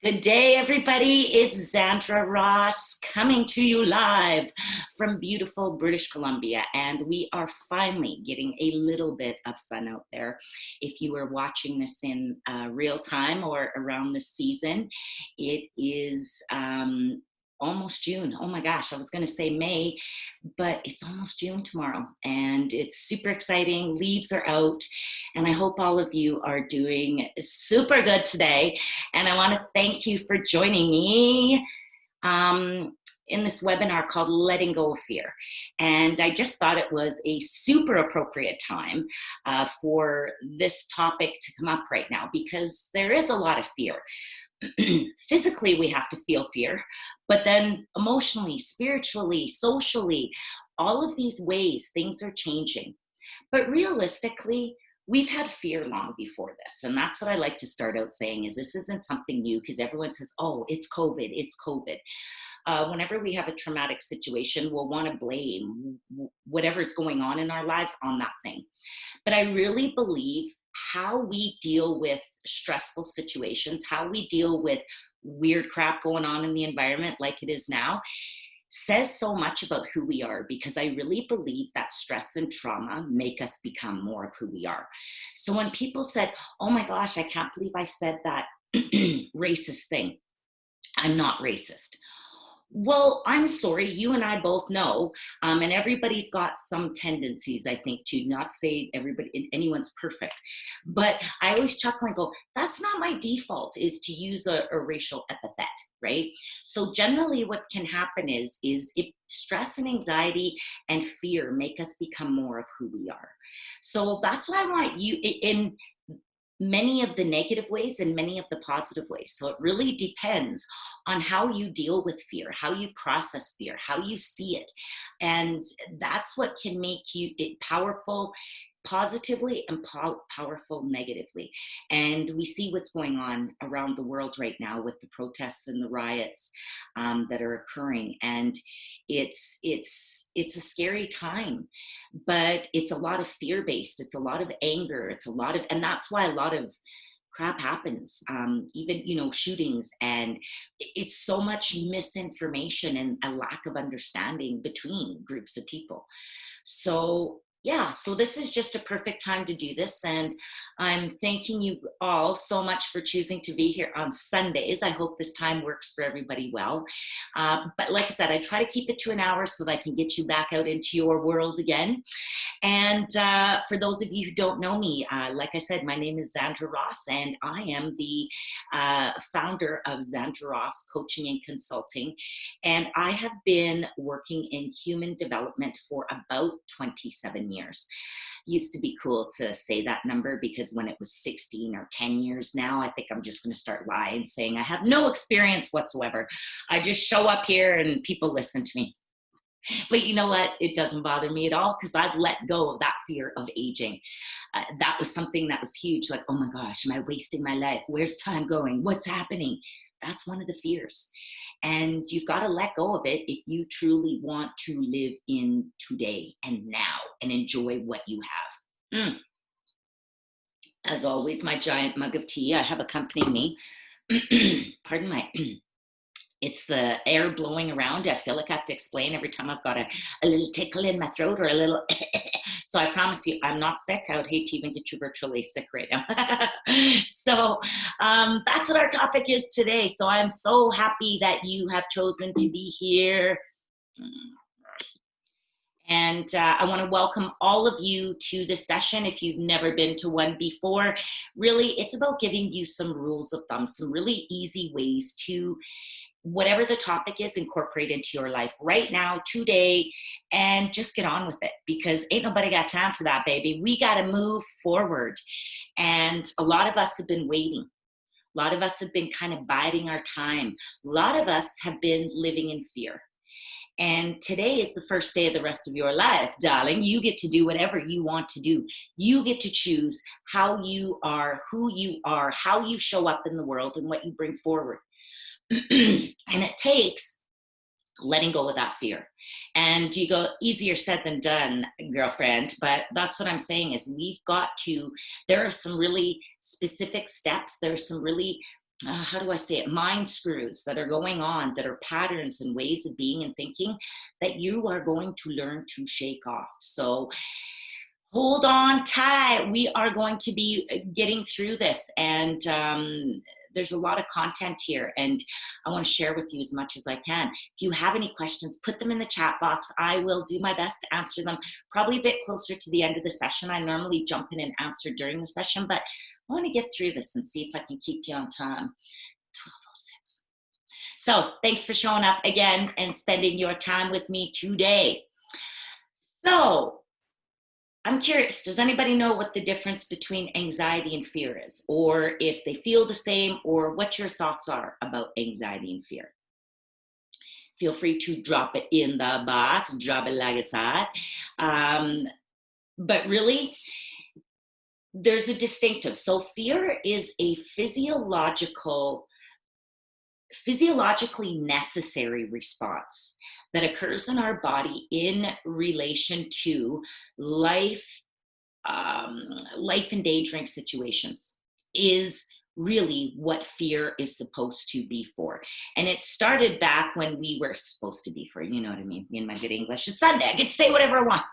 Good day, everybody. It's Zandra Ross coming to you live from beautiful British Columbia. And we are finally getting a little bit of sun out there. If you are watching this in real time or around the season, it is almost June. Oh my gosh, I was going to say May, but it's almost June tomorrow. And it's super exciting. Leaves are out. And I hope all of you are doing super good today. And I want to thank you for joining me in this webinar called Letting Go of Fear. And I just thought it was a super appropriate time for this topic to come up right now, because there is a lot of fear. Physically, we have to feel fear, but then emotionally, spiritually, socially, all of these ways things are changing. But realistically, we've had fear long before this. And that's what I like to start out saying is this isn't something new, because everyone says, oh, it's COVID, it's COVID. Whenever we have a traumatic situation, we'll want to blame whatever's going on in our lives on that thing. But I really believe how we deal with stressful situations, how we deal with weird crap going on in the environment like it is now, says so much about who we are, because I really believe that stress and trauma make us become more of who we are. So when people said, oh my gosh, I can't believe I said that racist thing, I'm not racist. Well, I'm sorry, you and I both know, and everybody's got some tendencies, I think, to not say anyone's perfect. But I always chuckle and go, that's not my default, is to use a racial epithet, right? So generally what can happen is if stress and anxiety and fear make us become more of who we are. So that's why I want you in many of the negative ways and many of the positive ways. So it really depends on how you deal with fear, how you process fear, how you see it. And that's what can make you powerful positively and powerful negatively. And we see what's going on around the world right now with the protests and the riots that are occurring. And it's a scary time, but it's a lot of fear-based. It's a lot of anger. It's a lot of, and that's why a lot of crap happens, even shootings, and it's so much misinformation and a lack of understanding between groups of people. So yeah, so this is just a perfect time to do this. And I'm thanking you all so much for choosing to be here on Sundays. I hope this time works for everybody well. But like I said, I try to keep it to an hour so that I can get you back out into your world again. And for those of you who don't know me, like I said, my name is Zandra Ross, and I am the founder of Zandra Ross Coaching and Consulting. And I have been working in human development for about 27 years. Used to be cool to say that number, because when it was 16 or 10 years now, I think I'm just going to start lying, saying I have no experience whatsoever. I just show up here and people listen to me. But you know what? It doesn't bother me at all, because I've let go of that fear of aging. That was something that was huge. Like, oh my gosh, am I wasting my life? Where's time going? What's happening? That's one of the fears. And you've got to let go of it if you truly want to live in today and now and enjoy what you have. As always, my giant mug of tea. I have accompanied me. Pardon my... It's the air blowing around. I feel like I have to explain every time I've got a little tickle in my throat or a little... So I promise you, I'm not sick. I would hate to even get you virtually sick right now. So that's what our topic is today. So I'm so happy that you have chosen to be here. And I want to welcome all of you to this session. If you've never been to one before, really, it's about giving you some rules of thumb, some really easy ways to, whatever the topic is, incorporate into your life right now, today, and just get on with it, because ain't nobody got time for that, baby. We got to move forward. And a lot of us have been waiting. A lot of us have been kind of biding our time. A lot of us have been living in fear. And today is the first day of the rest of your life, darling. You get to do whatever you want to do. You get to choose how you are, who you are, how you show up in the world, and what you bring forward. And it takes letting go of that fear. And you go, easier said than done, girlfriend. But that's what I'm saying is we've got to, there are some really specific steps. There's some really how do I say it, mind screws that are going on, that are patterns and ways of being and thinking that you are going to learn to shake off. So hold on tight. We are going to be getting through this, and there's a lot of content here, and I want to share with you as much as I can. If you have any questions, put them in the chat box. I will do my best to answer them, probably a bit closer to the end of the session. I normally jump in and answer during the session, but I want to get through this and see if I can keep you on time. 12:06. So thanks for showing up again and spending your time with me today. So I'm curious, does anybody know what the difference between anxiety and fear is? Or if they feel the same, or what your thoughts are about anxiety and fear? Feel free to drop it in the box, drop it like it's hot. But really, there's a distinctive. So fear is a physiologically necessary response that occurs in our body in relation to life endangering situations, is really what fear is supposed to be for. And it started back when we were supposed to be for, you know what I mean? Me and my good English. It's Sunday. I get to say whatever I want.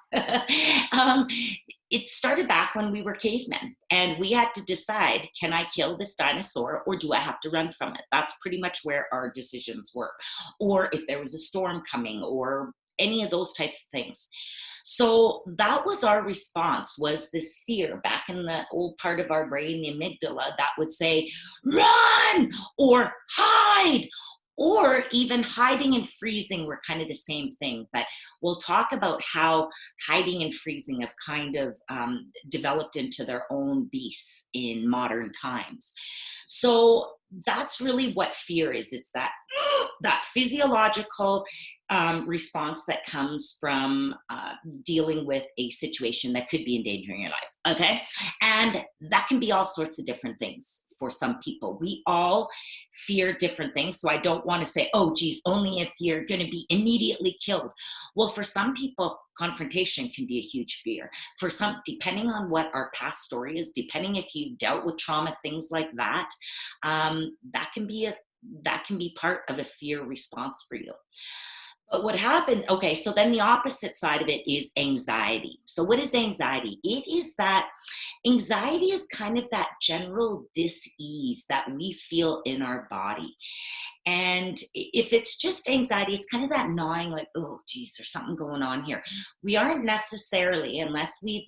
It started back when we were cavemen, and we had to decide, can I kill this dinosaur or do I have to run from it? That's pretty much where our decisions were. Or if there was a storm coming, or any of those types of things. So that was our response, was this fear back in the old part of our brain, the amygdala, that would say, run or hide. Or even hiding and freezing were kind of the same thing. But we'll talk about how hiding and freezing have kind of developed into their own beasts in modern times. So that's really what fear is. It's that physiological response that comes from dealing with a situation that could be endangering your life, okay? And that can be all sorts of different things for some people. We all fear different things, so I don't want to say, oh, geez, only if you're going to be immediately killed. Well, for some people, confrontation can be a huge fear. For some, depending on what our past story is, depending if you've dealt with trauma, things like that, that can be part of a fear response for you. But what happened, okay, so then the opposite side of it is anxiety. So what is anxiety? It is that anxiety is kind of that general dis-ease that we feel in our body. And if it's just anxiety, it's kind of that gnawing, like, oh, geez, there's something going on here. We aren't necessarily, unless we've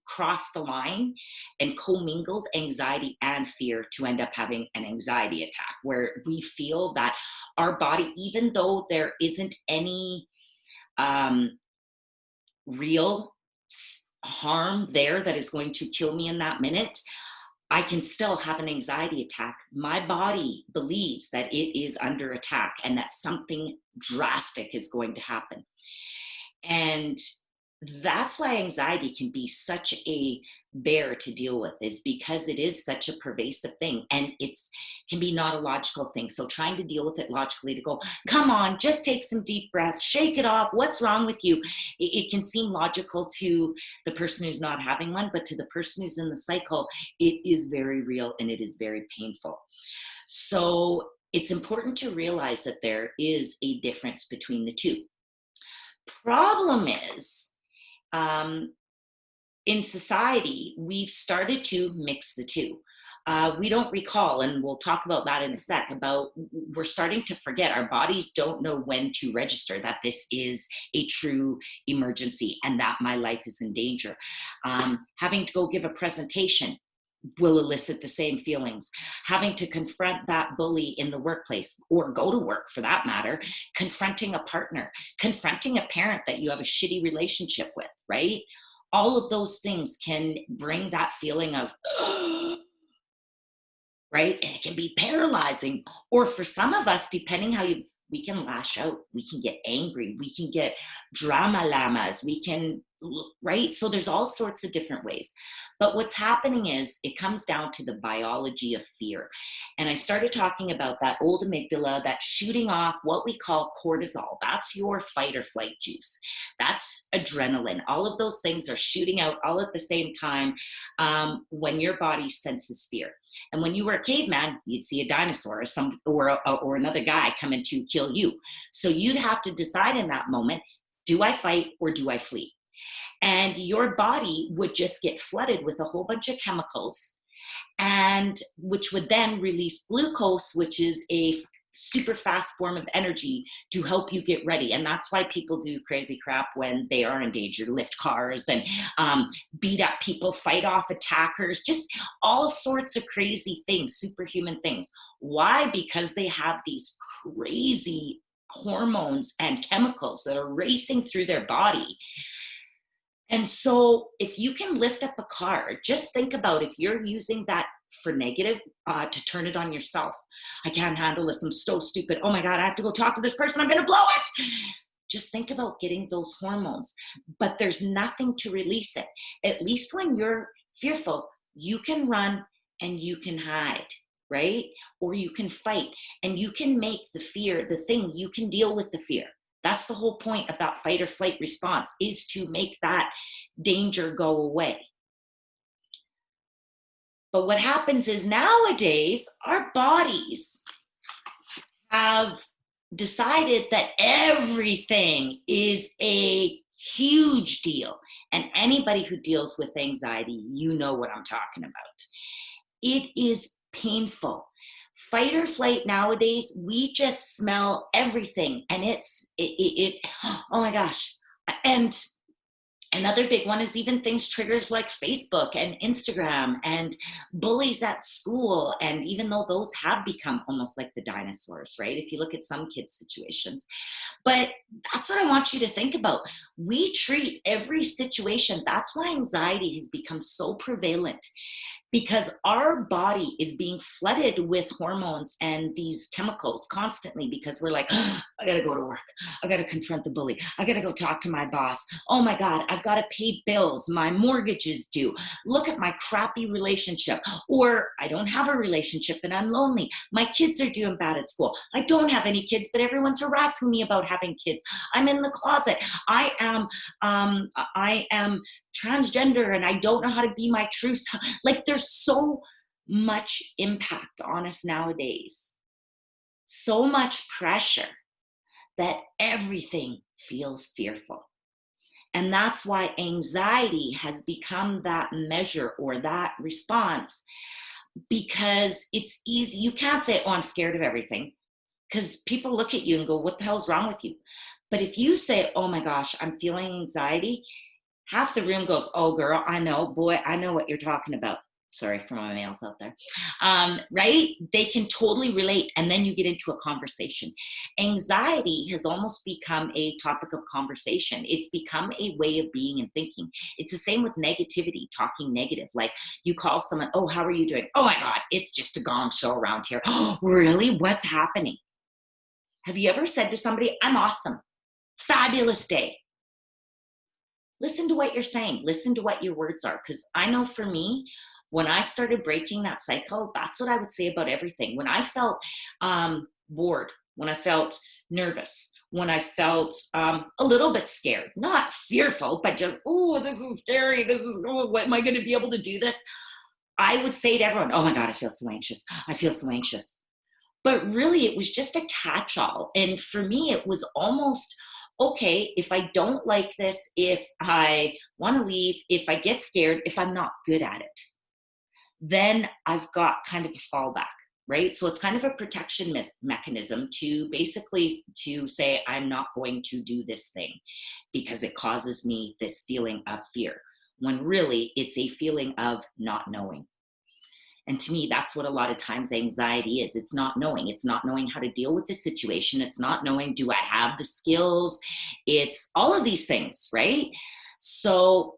crossed the line and commingled anxiety and fear, to end up having an anxiety attack, where we feel that our body, even though there isn't any real harm there that is going to kill me in that minute, I can still have an anxiety attack. My body believes that it is under attack and that something drastic is going to happen. And that's why anxiety can be such a bear to deal with, is because it is such a pervasive thing, and it's can be not a logical thing. So trying to deal with it logically, to go, come on, just take some deep breaths, shake it off, what's wrong with you? It can seem logical to the person who's not having one, but to the person who's in the cycle, it is very real and it is very painful. So it's important to realize that there is a difference between the two. Problem is, in society, we've started to mix the two. We don't recall, and we'll talk about that in a sec, about we're starting to forget. Our bodies don't know when to register that this is a true emergency and that my life is in danger. Having to go give a presentation will elicit the same feelings. Having to confront that bully in the workplace, or go to work for that matter, confronting a partner, confronting a parent that you have a shitty relationship with, right? All of those things can bring that feeling of, right? And it can be paralyzing. Or for some of us, depending how we can lash out, we can get angry, we can get drama llamas, we can right? So there's all sorts of different ways. But what's happening is it comes down to the biology of fear. And I started talking about that old amygdala that's shooting off what we call cortisol. That's your fight or flight juice. That's adrenaline. All of those things are shooting out all at the same time when your body senses fear. And when you were a caveman, you'd see a dinosaur or another guy coming to kill you. So you'd have to decide in that moment, do I fight or do I flee? And your body would just get flooded with a whole bunch of chemicals, and which would then release glucose, which is a super fast form of energy to help you get ready. And that's why people do crazy crap when they are in danger, lift cars and beat up people, fight off attackers, just all sorts of crazy things, superhuman things. Why? Because they have these crazy hormones and chemicals that are racing through their body. And so if you can lift up a car, just think about if you're using that for negative, to turn it on yourself. I can't handle this. I'm so stupid. Oh my God, I have to go talk to this person. I'm going to blow it. Just think about getting those hormones, but there's nothing to release it. At least when you're fearful, you can run and you can hide, right? Or you can fight and you can make the fear the thing. You can deal with the fear. That's the whole point of that fight or flight response, is to make that danger go away. But what happens is nowadays, our bodies have decided that everything is a huge deal. And anybody who deals with anxiety, you know what I'm talking about. It is painful. Fight or flight nowadays, we just smell everything, and oh my gosh. And another big one is even triggers like Facebook and Instagram and bullies at school. And even though those have become almost like the dinosaurs, right? If you look at some kids' situations. But that's what I want you to think about. We treat every situation. That's why anxiety has become so prevalent, because our body is being flooded with hormones and these chemicals constantly, because we're like, oh, I gotta go to work. I gotta confront the bully. I gotta go talk to my boss. Oh my God, I've gotta pay bills. My mortgage is due. Look at my crappy relationship. Or I don't have a relationship and I'm lonely. My kids are doing bad at school. I don't have any kids, but everyone's harassing me about having kids. I'm in the closet. I am transgender and I don't know how to be my true self. Like, there's so much impact on us nowadays, so much pressure, that everything feels fearful. And that's why anxiety has become that measure or that response, because it's easy. You can't say, oh, I'm scared of everything, because people look at you and go, what the hell's wrong with you? But if you say, oh my gosh, I'm feeling anxiety, half the room goes, oh girl, I know, boy, I know what you're talking about. Sorry for my males out there. Right? They can totally relate. And then you get into a conversation. Anxiety has almost become a topic of conversation. It's become a way of being and thinking. It's the same with negativity, talking negative. Like, you call someone, oh, how are you doing? Oh my God, it's just a gong show around here. Oh, really? What's happening? Have you ever said to somebody, I'm awesome, fabulous day? Listen to what you're saying. Listen to what your words are. Because I know for me, when I started breaking that cycle, that's what I would say about everything. When I felt bored, when I felt nervous, when I felt a little bit scared, not fearful, but just, oh, this is scary. What am I going to be able to do this? I would say to everyone, oh my God, I feel so anxious. I feel so anxious. But really, it was just a catch-all. And for me, it was almost, okay, if I don't like this, if I want to leave, if I get scared, if I'm not good at it, then I've got kind of a fallback, right? So it's kind of a protection mechanism to basically to say, I'm not going to do this thing because it causes me this feeling of fear, when really it's a feeling of not knowing. And to me, that's what a lot of times anxiety is. It's not knowing. It's not knowing how to deal with the situation. It's not knowing, do I have the skills? It's all of these things, right? So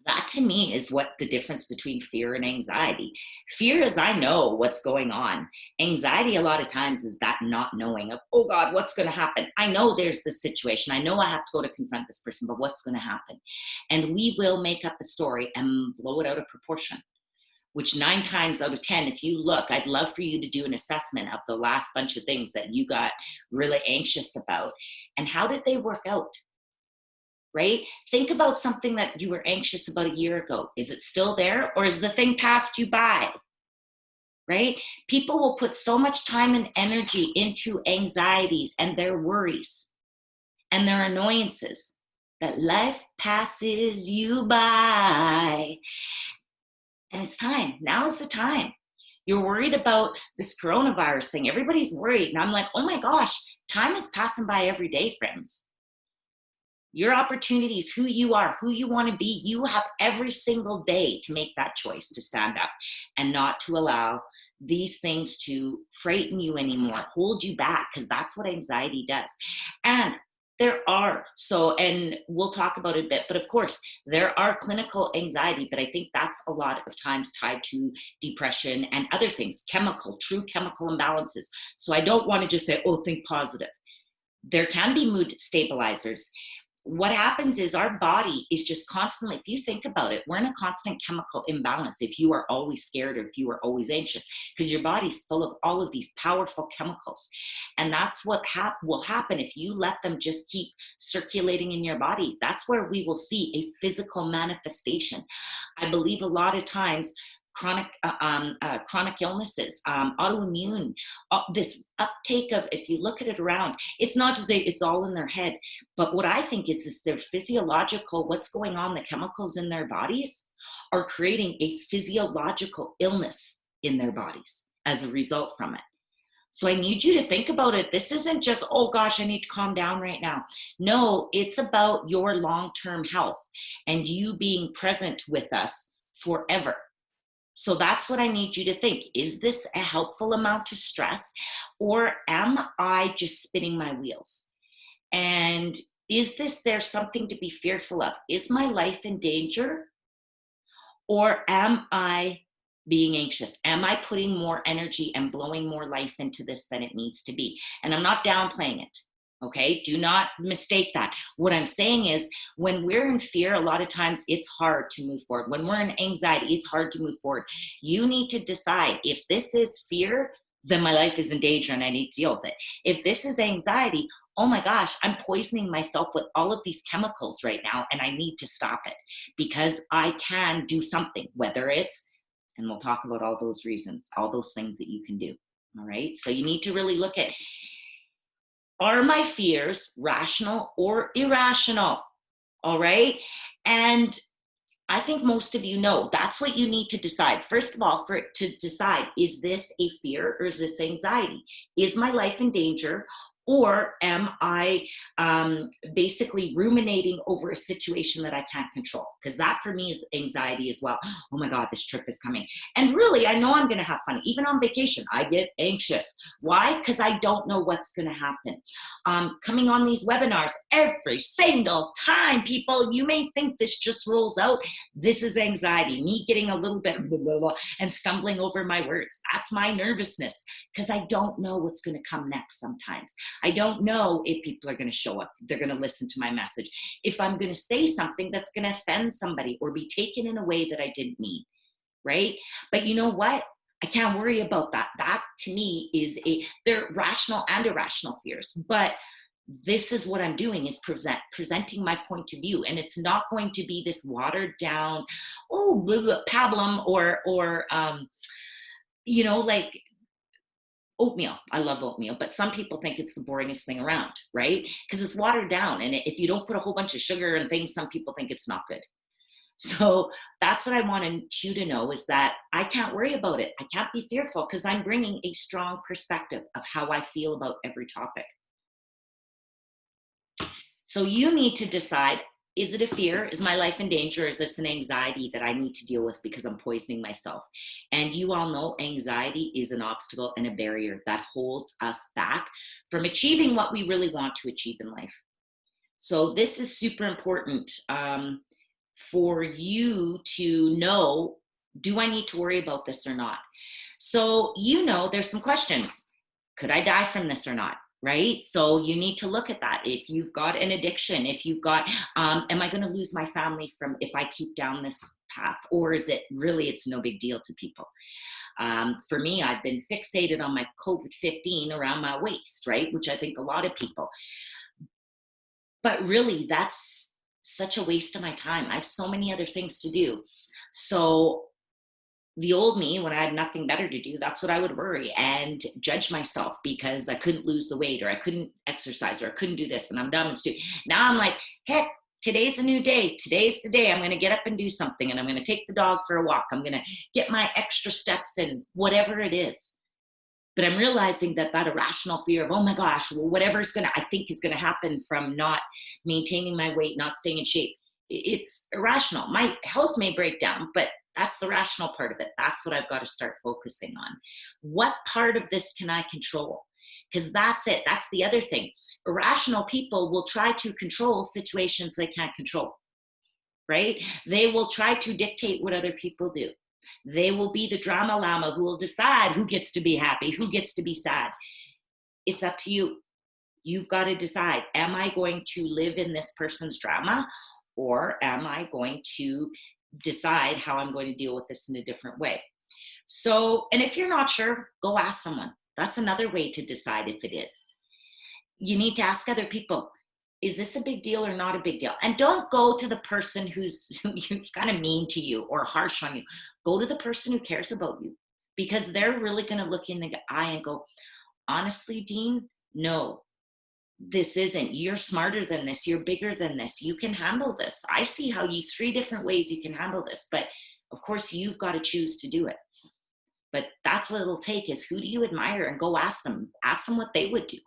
That to me is what the difference between fear and anxiety. Fear is I know what's going on. Anxiety, a lot of times, is that not knowing of, oh God, what's going to happen? I know there's this situation. I know I have to go to confront this person, but what's going to happen? And we will make up a story and blow it out of proportion, which 9 times out of 10, if you look, I'd love for you to do an assessment of the last bunch of things that you got really anxious about. And how did they work out? Right? Think about something that you were anxious about a year ago. Is it still there, or is the thing passed you by? Right? People will put so much time and energy into anxieties and their worries and their annoyances that life passes you by. And it's time. Now is the time. You're worried about this coronavirus thing. Everybody's worried. And I'm like, oh my gosh, time is passing by every day, friends. Your opportunities, who you are, who you want to be, you have every single day to make that choice to stand up and not to allow these things to frighten you anymore, hold you back, because that's what anxiety does. And and we'll talk about it a bit, but of course, there are clinical anxiety, but I think that's a lot of times tied to depression and other things, true chemical imbalances. So I don't want to just say, oh, think positive. There can be mood stabilizers. What happens is our body is just constantly, if you think about it, we're in a constant chemical imbalance if you are always scared or if you are always anxious, because your body's full of all of these powerful chemicals. And that's what will happen if you let them just keep circulating in your body. That's where we will see a physical manifestation. I believe a lot of times chronic illnesses, autoimmune, this uptake of, if you look at it around, it's not to say it's all in their head, but what I think is their physiological, what's going on, the chemicals in their bodies are creating a physiological illness in their bodies as a result from it. So I need you to think about it. This isn't just, oh gosh, I need to calm down right now. No, it's about your long-term health and you being present with us forever. So that's what I need you to think. Is this a helpful amount to stress, or am I just spinning my wheels? And there's something to be fearful of? Is my life in danger, or am I being anxious? Am I putting more energy and blowing more life into this than it needs to be? And I'm not downplaying it. Okay, do not mistake that. What I'm saying is, when we're in fear, a lot of times it's hard to move forward. When we're in anxiety, it's hard to move forward. You need to decide, if this is fear, then my life is in danger and I need to deal with it. If this is anxiety, oh my gosh, I'm poisoning myself with all of these chemicals right now and I need to stop it, because I can do something, whether it's, and we'll talk about all those reasons, all those things that you can do. All right, so you need to really look at, are my fears rational or irrational? All right. And I think most of you know that's what you need to decide. First of all, to decide, is this a fear or is this anxiety? Is my life in danger? Or am I basically ruminating over a situation that I can't control? Because that for me is anxiety as well. Oh my God, this trip is coming. And really, I know I'm going to have fun. Even on vacation, I get anxious. Why? Because I don't know what's going to happen. Coming on these webinars every single time, people, you may think this just rolls out. This is anxiety, me getting a little bit blah, blah, blah, and stumbling over my words. That's my nervousness, because I don't know what's going to come next sometimes. I don't know if people are going to show up, they're going to listen to my message, if I'm going to say something that's going to offend somebody or be taken in a way that I didn't mean, right? But you know what? I can't worry about that. That to me is they're rational and irrational fears. But this is what I'm doing, is presenting my point of view. And it's not going to be this watered down, oh, blah, blah, pablum, or like oatmeal. I love oatmeal, but some people think it's the boringest thing around, right? Because it's watered down. And if you don't put a whole bunch of sugar and things, some people think it's not good. So that's what I wanted you to know, is that I can't worry about it. I can't be fearful, because I'm bringing a strong perspective of how I feel about every topic. So you need to decide, is it a fear? Is my life in danger? Is this an anxiety that I need to deal with because I'm poisoning myself? And you all know anxiety is an obstacle and a barrier that holds us back from achieving what we really want to achieve in life. So this is super important for you to know, do I need to worry about this or not? So, there's some questions. Could I die from this or not? Right? So you need to look at that. If you've got an addiction, if you've got, am I going to lose my family from if I keep down this path? Or is it really, it's no big deal to people? For me, I've been fixated on my COVID-15 around my waist, right? Which I think a lot of people, but really that's such a waste of my time. I have so many other things to do. So the old me, when I had nothing better to do, that's what I would worry and judge myself because I couldn't lose the weight or I couldn't exercise or I couldn't do this and I'm dumb and stupid. Now I'm like, heck, today's a new day. Today's the day I'm going to get up and do something, and I'm going to take the dog for a walk. I'm going to get my extra steps in, whatever it is. But I'm realizing that irrational fear of, oh my gosh, well, whatever's I think is going to happen from not maintaining my weight, not staying in shape, it's irrational. My health may break down, but that's the rational part of it. That's what I've got to start focusing on. What part of this can I control? Because that's it. That's the other thing. Irrational people will try to control situations they can't control, right? They will try to dictate what other people do. They will be the drama llama who will decide who gets to be happy, who gets to be sad. It's up to you. You've got to decide, am I going to live in this person's drama, or am I going to decide how I'm going to deal with this in a different way? So, and if you're not sure, go ask someone. That's another way to decide if it is. You need to ask other people, is this a big deal or not a big deal? And don't go to the person who's kind of mean to you or harsh on you. Go to the person who cares about you, because they're really going to look in the eye and go, honestly, Dean, no, this isn't. You're smarter than this. You're bigger than this. You can handle this. I see how 3 different ways you can handle this. But of course, you've got to choose to do it. But that's what it'll take, is who do you admire, and go ask them. Ask them what they would do.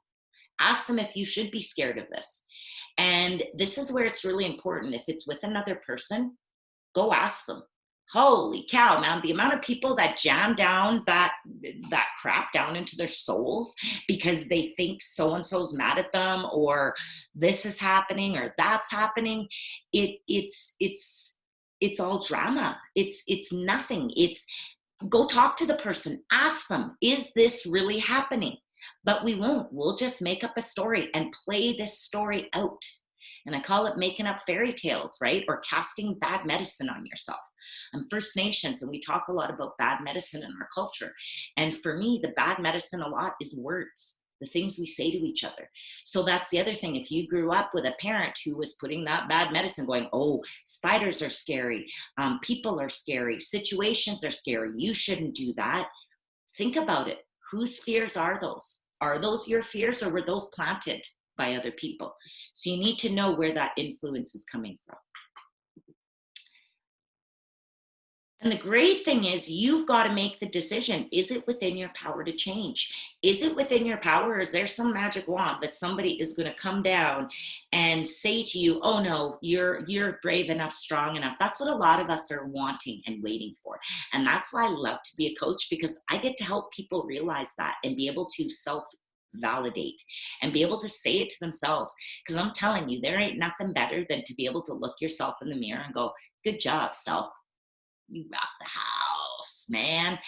Ask them if you should be scared of this. And this is where it's really important. If it's with another person, go ask them. Holy cow, man, the amount of people that jam down that crap down into their souls because they think so-and-so's mad at them, or this is happening, or that's happening. It's all drama. It's nothing. Go talk to the person. Ask them, is this really happening? But we won't. We'll just make up a story and play this story out. And I call it making up fairy tales, right? Or casting bad medicine on yourself. I'm First Nations, and we talk a lot about bad medicine in our culture. And for me, the bad medicine a lot is words, the things we say to each other. So that's the other thing. If you grew up with a parent who was putting that bad medicine, going, oh, spiders are scary, people are scary, situations are scary, you shouldn't do that. Think about it. Whose fears are those? Are those your fears, or were those planted by other people? So you need to know where that influence is coming from. And the great thing is, you've got to make the decision. Is it within your power to change? Is it within your power? Or is there some magic wand that somebody is going to come down and say to you, oh no, you're brave enough, strong enough? That's what a lot of us are wanting and waiting for. And that's why I love to be a coach, because I get to help people realize that and be able to self-validate and be able to say it to themselves. Because I'm telling you, there ain't nothing better than to be able to look yourself in the mirror and go, good job, self. You rock the house, man.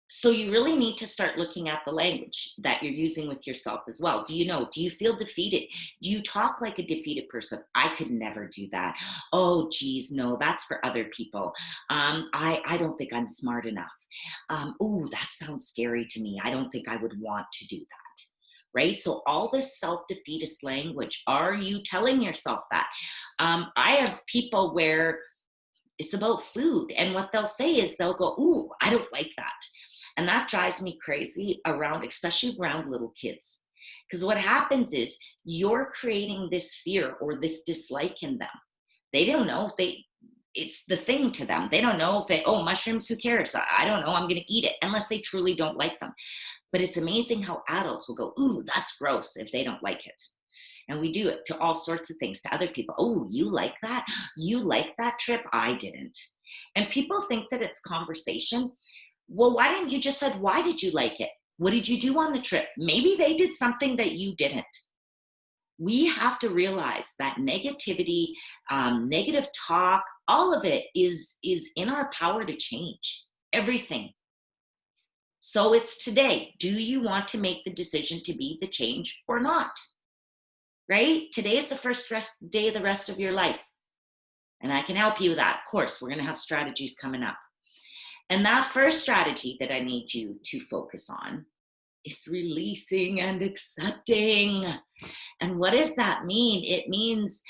So you really need to start looking at the language that you're using with yourself as well. Do you feel defeated? Do you talk like a defeated person? I could never do that. Oh, geez, no, that's for other people. I don't think I'm smart enough. Oh, that sounds scary to me. I don't think I would want to do that. Right? So all this self-defeatist language, are you telling yourself that? I have people where it's about food, and what they'll say is they'll go, ooh, I don't like that. And that drives me crazy especially around little kids. Because what happens is you're creating this fear or this dislike in them. They don't know. It's the thing to them. They don't know if mushrooms, who cares? I don't know. I'm going to eat it, unless they truly don't like them. But it's amazing how adults will go, ooh, that's gross, if they don't like it. And we do it to all sorts of things, to other people. Oh, you like that? You like that trip? I didn't. And people think that it's conversation. Well, why didn't you just said, why did you like it? What did you do on the trip? Maybe they did something that you didn't. We have to realize that negativity, negative talk, all of it is in our power to change everything. So it's today. Do you want to make the decision to be the change or not? Right? Today is the first day of the rest of your life. And I can help you with that. Of course, we're going to have strategies coming up. And that first strategy that I need you to focus on is releasing and accepting. And what does that mean? It means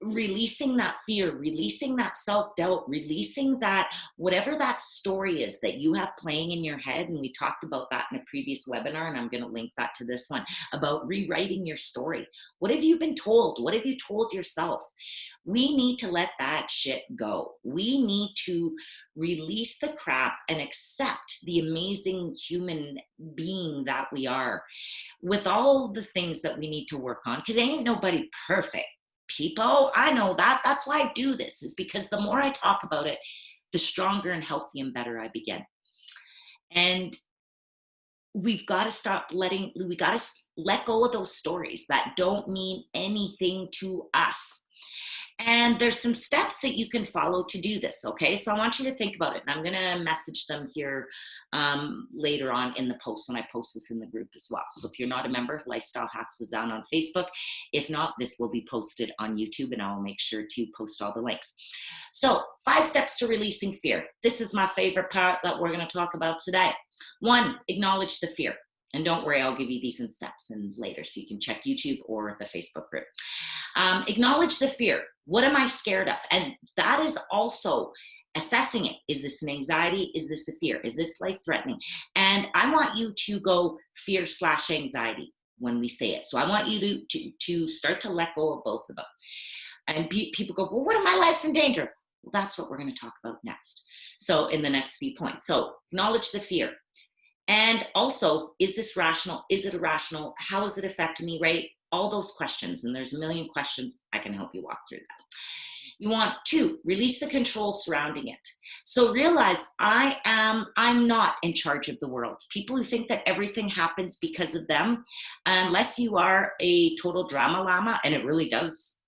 releasing that fear, releasing that self-doubt, releasing that whatever that story is that you have playing in your head. And we talked about that in a previous webinar, and I'm going to link that to this one, about rewriting your story. What have you been told? What have you told yourself? We need to let that shit go. We need to release the crap and accept the amazing human being that we are, with all the things that we need to work on, because ain't nobody perfect. People, I know that. That's why I do this, is because the more I talk about it, the stronger and healthy and better I begin. And we've got to let go of those stories that don't mean anything to us. And there's some steps that you can follow to do this, okay? So I want you to think about it. And I'm going to message them here later on in the post when I post this in the group as well. So if you're not a member, Lifestyle Hacks was down on Facebook. If not, this will be posted on YouTube, and I will make sure to post all the links. So 5 steps to releasing fear. This is my favorite part that we're going to talk about today. 1, acknowledge the fear. And don't worry, I'll give you these in steps and later, so you can check YouTube or the Facebook group. Acknowledge the fear. What am I scared of? And that is also assessing it. Is this an anxiety? Is this a fear? Is this life-threatening? And I want you to go fear/anxiety when we say it. So I want you to start to let go of both of them. And people go, well, what if my life's in danger? Well, that's what we're going to talk about next. So in the next few points. So acknowledge the fear. And also, is this rational? Is it irrational? How is it affecting me, right? All those questions, and there's a million questions. I can help you walk through that. You want 2, release the control surrounding it. So realize I'm not in charge of the world. People who think that everything happens because of them, unless you are a total drama llama, and it really does,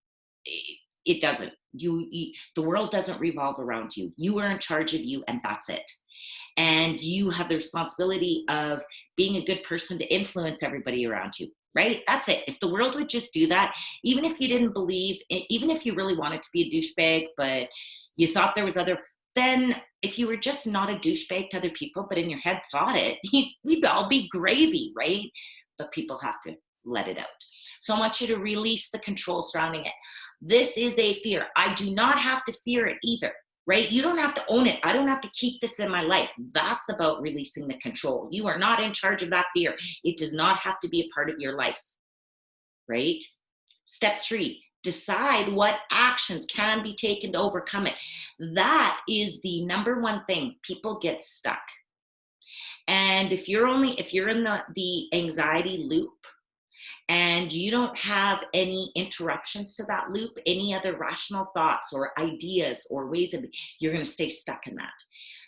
it doesn't. The world doesn't revolve around you. You are in charge of you, and that's it. And you have the responsibility of being a good person to influence everybody around you, right? That's it. If the world would just do that, even if you didn't believe, even if you really wanted to be a douchebag, but you thought there was other, then if you were just not a douchebag to other people, but in your head thought it, we'd all be gravy, right? But people have to let it out. So I want you to release the control surrounding it. This is a fear. I do not have to fear it either. Right? You don't have to own it. I don't have to keep this in my life. That's about releasing the control. You are not in charge of that fear. It does not have to be a part of your life. Right? Step 3, decide what actions can be taken to overcome it. That is the number one thing. People get stuck. And if you're in the anxiety loop, and you don't have any interruptions to that loop, any other rational thoughts or ideas or ways of, you're going to stay stuck in that.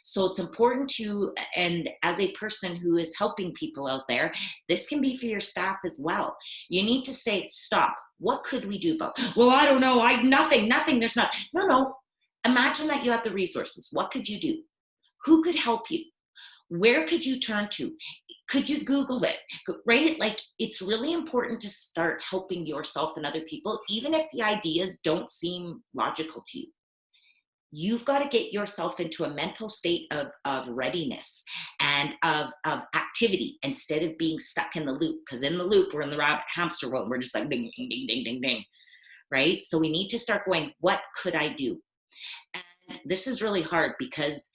So it's important to, and as a person who is helping people out there, this can be for your staff as well. You need to say, stop. What could we do about it? Well, I don't know. Nothing, there's nothing. No. Imagine that you have the resources. What could you do? Who could help you? Where could you turn to? Could you Google it, right? Like, it's really important to start helping yourself and other people, even if the ideas don't seem logical to you. You've got to get yourself into a mental state of readiness and of activity instead of being stuck in the loop. Because in the loop, we're in the hamster wheel. We're just like ding, ding, ding, ding, ding, ding, right? So we need to start going, what could I do? And this is really hard because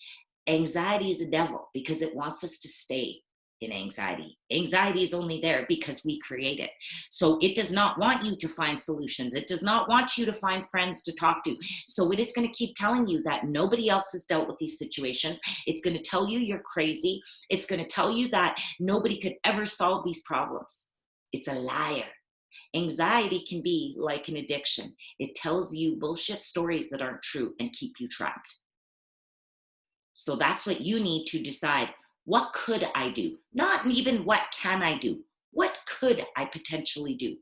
anxiety is a devil, because it wants us to stay in anxiety. Anxiety is only there because we create it. So it does not want you to find solutions. It does not want you to find friends to talk to. So it is going to keep telling you that nobody else has dealt with these situations. It's going to tell you you're crazy. It's going to tell you that nobody could ever solve these problems. It's a liar. Anxiety can be like an addiction. It tells you bullshit stories that aren't true and keep you trapped. So that's what you need to decide. What could I do? Not even what can I do? What could I potentially do?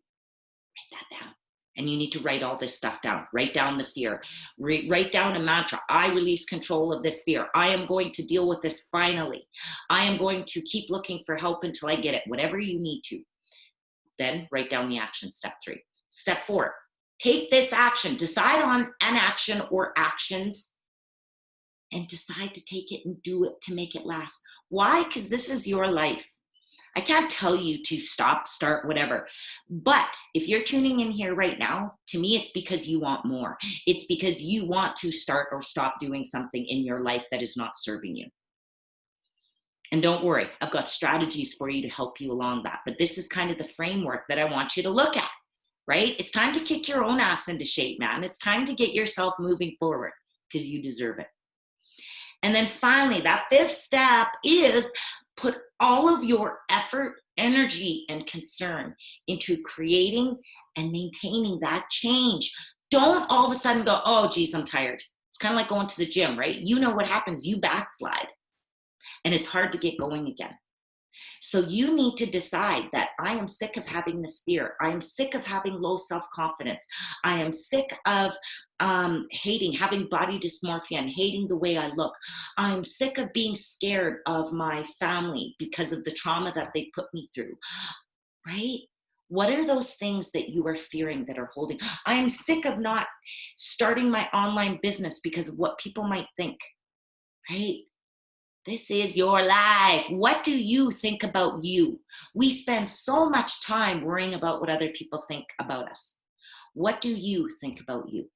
Write that down. And you need to write all this stuff down. Write down the fear. Write down a mantra. I release control of this fear. I am going to deal with this finally. I am going to keep looking for help until I get it, whatever you need to. Then write down the action, step 3. Step 4, take this action. Decide on an action or actions and decide to take it and do it to make it last. Why? Because this is your life. I can't tell you to stop, start, whatever. But if you're tuning in here right now, to me, it's because you want more. It's because you want to start or stop doing something in your life that is not serving you. And don't worry, I've got strategies for you to help you along that. But this is kind of the framework that I want you to look at, right? It's time to kick your own ass into shape, man. It's time to get yourself moving forward because you deserve it. And then finally, that 5th step is put all of your effort, energy, and concern into creating and maintaining that change. Don't all of a sudden go, oh, geez, I'm tired. It's kind of like going to the gym, right? You know what happens. You backslide. And it's hard to get going again. So you need to decide that I am sick of having this fear. I am sick of having low self-confidence. I am sick of having body dysmorphia and hating the way I look. I am sick of being scared of my family because of the trauma that they put me through, right? What are those things that you are fearing that are holding? I am sick of not starting my online business because of what people might think, right? This is your life. What do you think about you? We spend so much time worrying about what other people think about us. What do you think about you?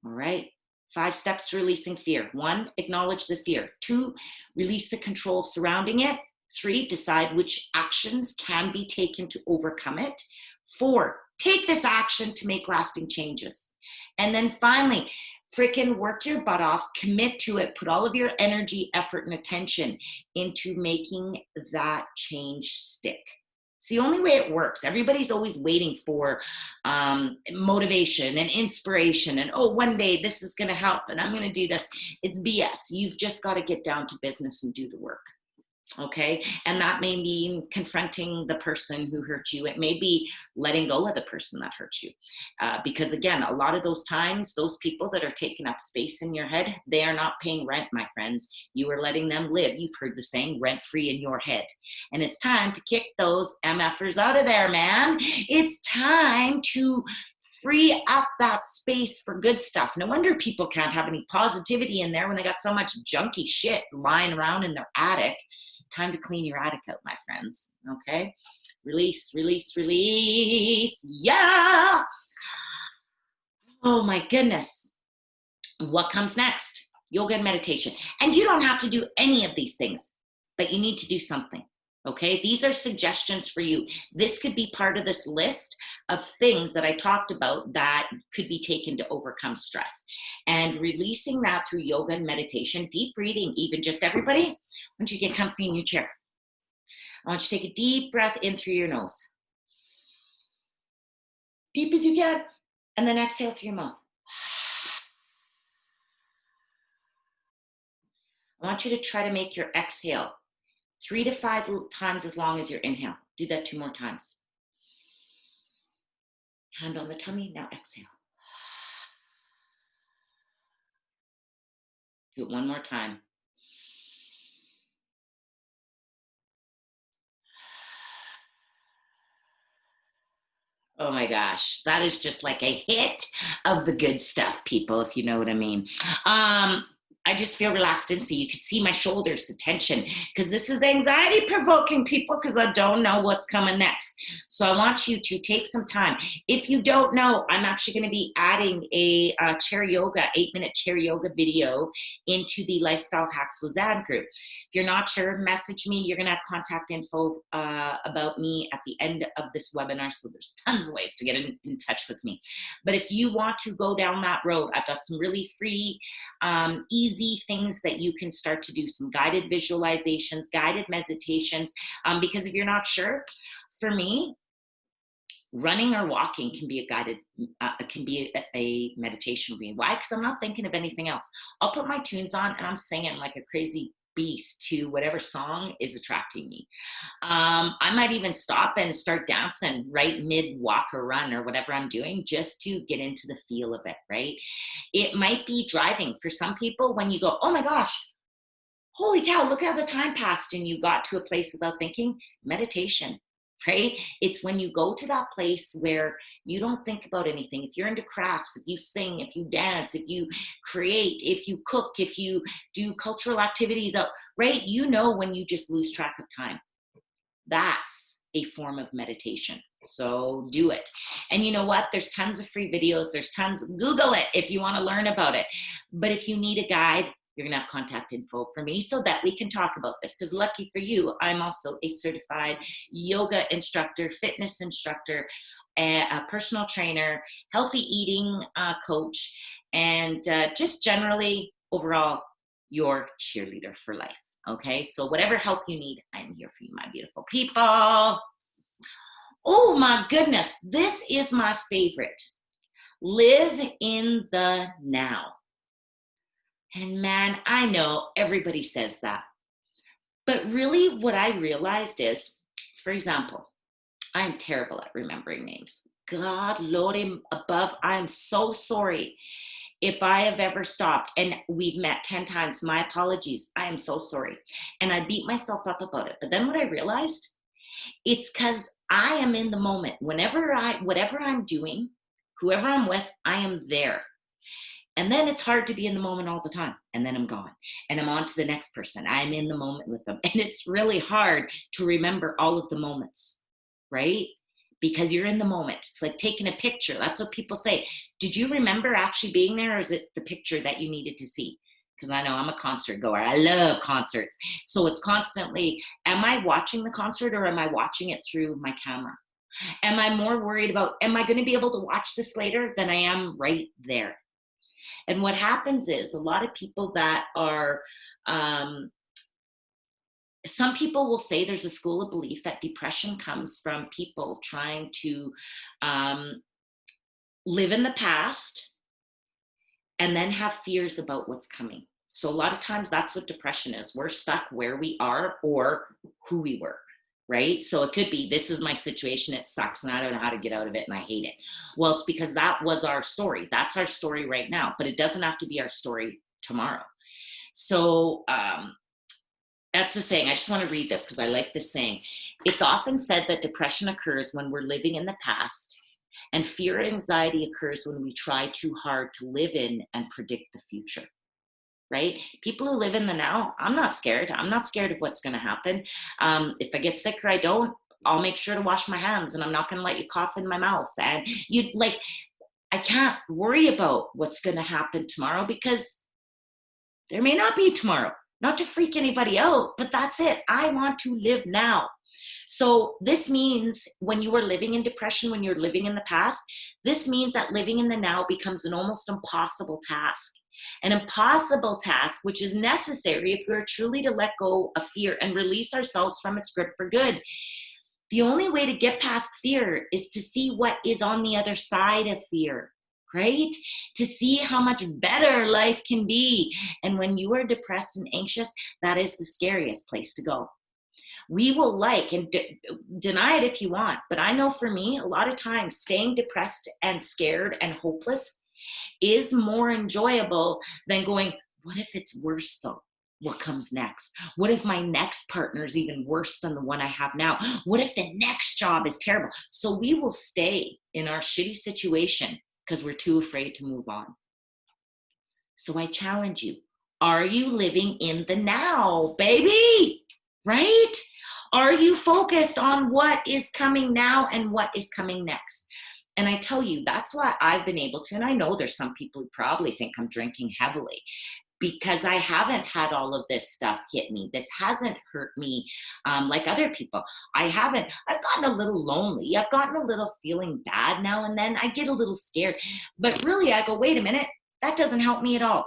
All right. 5 steps to releasing fear. 1, acknowledge the fear. 2, release the control surrounding it. 3, decide which actions can be taken to overcome it. 4, take this action to make lasting changes. And then finally, freaking work your butt off, commit to it, put all of your energy, effort, and attention into making that change stick. It's the only way it works. Everybody's always waiting for motivation and inspiration and, oh, one day this is going to help and I'm going to do this. It's BS. You've just got to get down to business and do the work. Okay. And that may mean confronting the person who hurt you. It may be letting go of the person that hurt you. Because again, a lot of those times, those people that are taking up space in your head, they are not paying rent, my friends. You are letting them live. You've heard the saying, rent free in your head. And it's time to kick those MFers out of there, man. It's time to free up that space for good stuff. No wonder people can't have any positivity in there when they got so much junky shit lying around in their attic. Time to clean your attic out, my friends. Okay? Release, release, release. Yeah! Oh my goodness. What comes next? Yoga and meditation. And you don't have to do any of these things, but you need to do something. Okay? These are suggestions for you. This could be part of this list of things that I talked about that could be taken to overcome stress. And releasing that through yoga and meditation, deep breathing, even just everybody, I want you to get comfy in your chair. I want you to take a deep breath in through your nose. Deep as you can. And then exhale through your mouth. I want you to try to make your exhale 3 to 5 times as long as your inhale. Do that 2 more times. Hand on the tummy, now exhale. Do it 1 more time. Oh my gosh, that is just like a hit of the good stuff, people, if you know what I mean. I just feel relaxed and see. You can see my shoulders, the tension, because this is anxiety provoking, people, because I don't know what's coming next. So I want you to take some time. If you don't know, I'm actually going to be adding a chair yoga, 8-minute chair yoga video into the Lifestyle Hacks with Zad group. If you're not sure, message me. You're going to have contact info about me at the end of this webinar. So there's tons of ways to get in touch with me. But if you want to go down that road, I've got some really free, easy things that you can start to do, some guided visualizations, guided meditations, because if you're not sure, for me, running or walking can be a meditation for me. Why? Because I'm not thinking of anything else. I'll put my tunes on and I'm singing like a crazy beast to whatever song is attracting me. I might even stop and start dancing right mid walk or run or whatever I'm doing, just to get into the feel of it, right? It might be driving. For some people, when you go, oh my gosh, holy cow, look how the time passed, and you got to a place without thinking, meditation, right? It's when you go to that place where you don't think about anything. If you're into crafts, if you sing, if you dance, if you create, if you cook, if you do cultural activities out, right? You know, when you just lose track of time, that's a form of meditation. So do it. And you know what? There's tons of free videos. There's tons. Google it if you want to learn about it. But if you need a guide, you're going to have contact info for me so that we can talk about this. Because lucky for you, I'm also a certified yoga instructor, fitness instructor, a personal trainer, healthy eating coach, and just generally overall your cheerleader for life. Okay, so whatever help you need, I'm here for you, my beautiful people. Oh my goodness, this is my favorite. Live in the now. And man, I know everybody says that. But really what I realized is, for example, I'm terrible at remembering names. God, Lord above, I'm so sorry if I have ever stopped, and we've met 10 times, my apologies. I am so sorry. And I beat myself up about it. But then what I realized, it's because I am in the moment. Whatever I'm doing, whoever I'm with, I am there. And then it's hard to be in the moment all the time. And then I'm gone. And I'm on to the next person. I'm in the moment with them. And it's really hard to remember all of the moments, right? Because you're in the moment. It's like taking a picture. That's what people say. Did you remember actually being there, or is it the picture that you needed to see? Because I know I'm a concert goer. I love concerts. So it's constantly, am I watching the concert or am I watching it through my camera? Am I more worried about, am I going to be able to watch this later than I am right there? And what happens is a lot of people that are, some people will say there's a school of belief that depression comes from people trying to live in the past and then have fears about what's coming. So a lot of times that's what depression is. We're stuck where we are or who we were, right? So it could be, this is my situation, it sucks, and I don't know how to get out of it, and I hate it. Well, it's because that was our story. That's our story right now, but it doesn't have to be our story tomorrow. So that's the saying. I just want to read this because I like this saying. It's often said that depression occurs when we're living in the past, and fear and anxiety occurs when we try too hard to live in and predict the future, right? People who live in the now, I'm not scared. I'm not scared of what's going to happen. If I get sick or I don't, I'll make sure to wash my hands, and I'm not going to let you cough in my mouth. And I can't worry about what's going to happen tomorrow because there may not be tomorrow. Not to freak anybody out, but that's it. I want to live now. So this means when you are living in depression, when you're living in the past, this means that living in the now becomes an almost impossible task. An impossible task, which is necessary if we are truly to let go of fear and release ourselves from its grip for good. The only way to get past fear is to see what is on the other side of fear, right? To see how much better life can be. And when you are depressed and anxious, that is the scariest place to go. We will deny it if you want, but I know for me, a lot of times staying depressed and scared and hopeless is more enjoyable than going, what if it's worse though? What comes next? What if my next partner is even worse than the one I have now? What if the next job is terrible? So we will stay in our shitty situation because we're too afraid to move on. So I challenge you, are you living in the now, baby? Right? Are you focused on what is coming now and what is coming next? And I tell you, that's why I've been able to, and I know there's some people who probably think I'm drinking heavily because I haven't had all of this stuff hit me. This hasn't hurt me like other people. I've gotten a little lonely. I've gotten a little feeling bad now and then. I get a little scared, but really I go, wait a minute, that doesn't help me at all.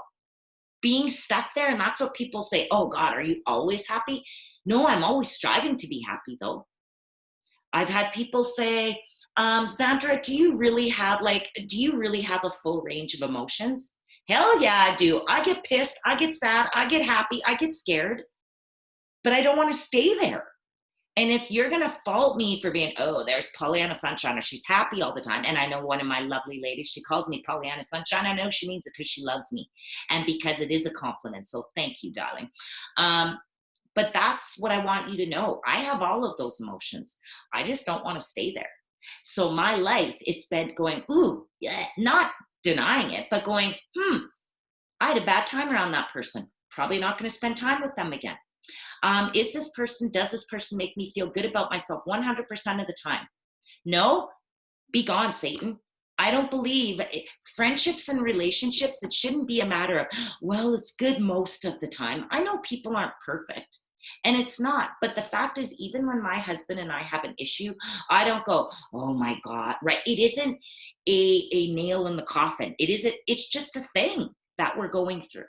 Being stuck there, and that's what people say, oh God, are you always happy? No, I'm always striving to be happy though. I've had people say, Sandra, do you really have a full range of emotions? Hell yeah, I do. I get pissed, I get sad, I get happy, I get scared. but I don't want to stay there. And if you're going to fault me for being, oh, there's Pollyanna Sunshine, or she's happy all the time. And I know one of my lovely ladies, she calls me Pollyanna Sunshine. I know she means it because she loves me and because it is a compliment. So thank you, darling. Um, but that's what I want you to know. I have all of those emotions. I just don't want to stay there. So my life is spent going, ooh, yeah, not denying it, but going, I had a bad time around that person. Probably not going to spend time with them again. Does this person make me feel good about myself 100% of the time? No, be gone, Satan. I don't believe friendships and relationships, it shouldn't be a matter of, well, it's good most of the time. I know people aren't perfect. And it's not. But the fact is, even when my husband and I have an issue, I don't go, oh my God, right? It isn't a nail in the coffin. It's just a thing that we're going through.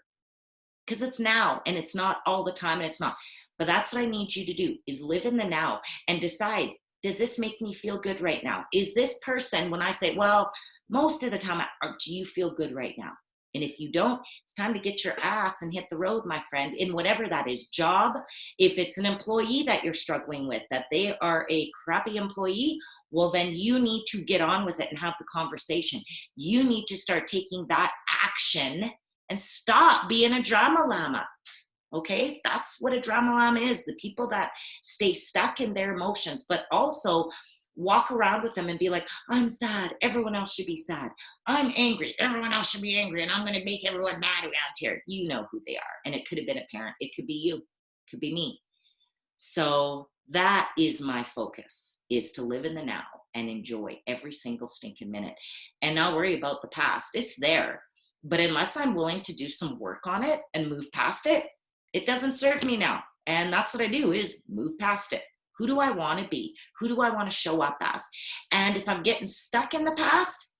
Because it's now and it's not all the time and it's not. But that's what I need you to do is live in the now and decide, does this make me feel good right now? Is this person, when I say, well, most of the time, do you feel good right now? And if you don't, it's time to get your ass and hit the road, my friend, in whatever that is. Job, if it's an employee that you're struggling with, that they are a crappy employee, well, then you need to get on with it and have the conversation. You need to start taking that action and stop being a drama llama. Okay, that's what a drama llama is, the people that stay stuck in their emotions, but also walk around with them and be like, I'm sad, everyone else should be sad. I'm angry, everyone else should be angry, and I'm going to make everyone mad around here. You know who they are. And it could have been a parent, it could be you, it could be me. So that is my focus, is to live in the now and enjoy every single stinking minute and not worry about the past. It's there. But unless I'm willing to do some work on it and move past it, it doesn't serve me now. And that's what I do, is move past it. Who do I want to be? Who do I want to show up as? And if I'm getting stuck in the past,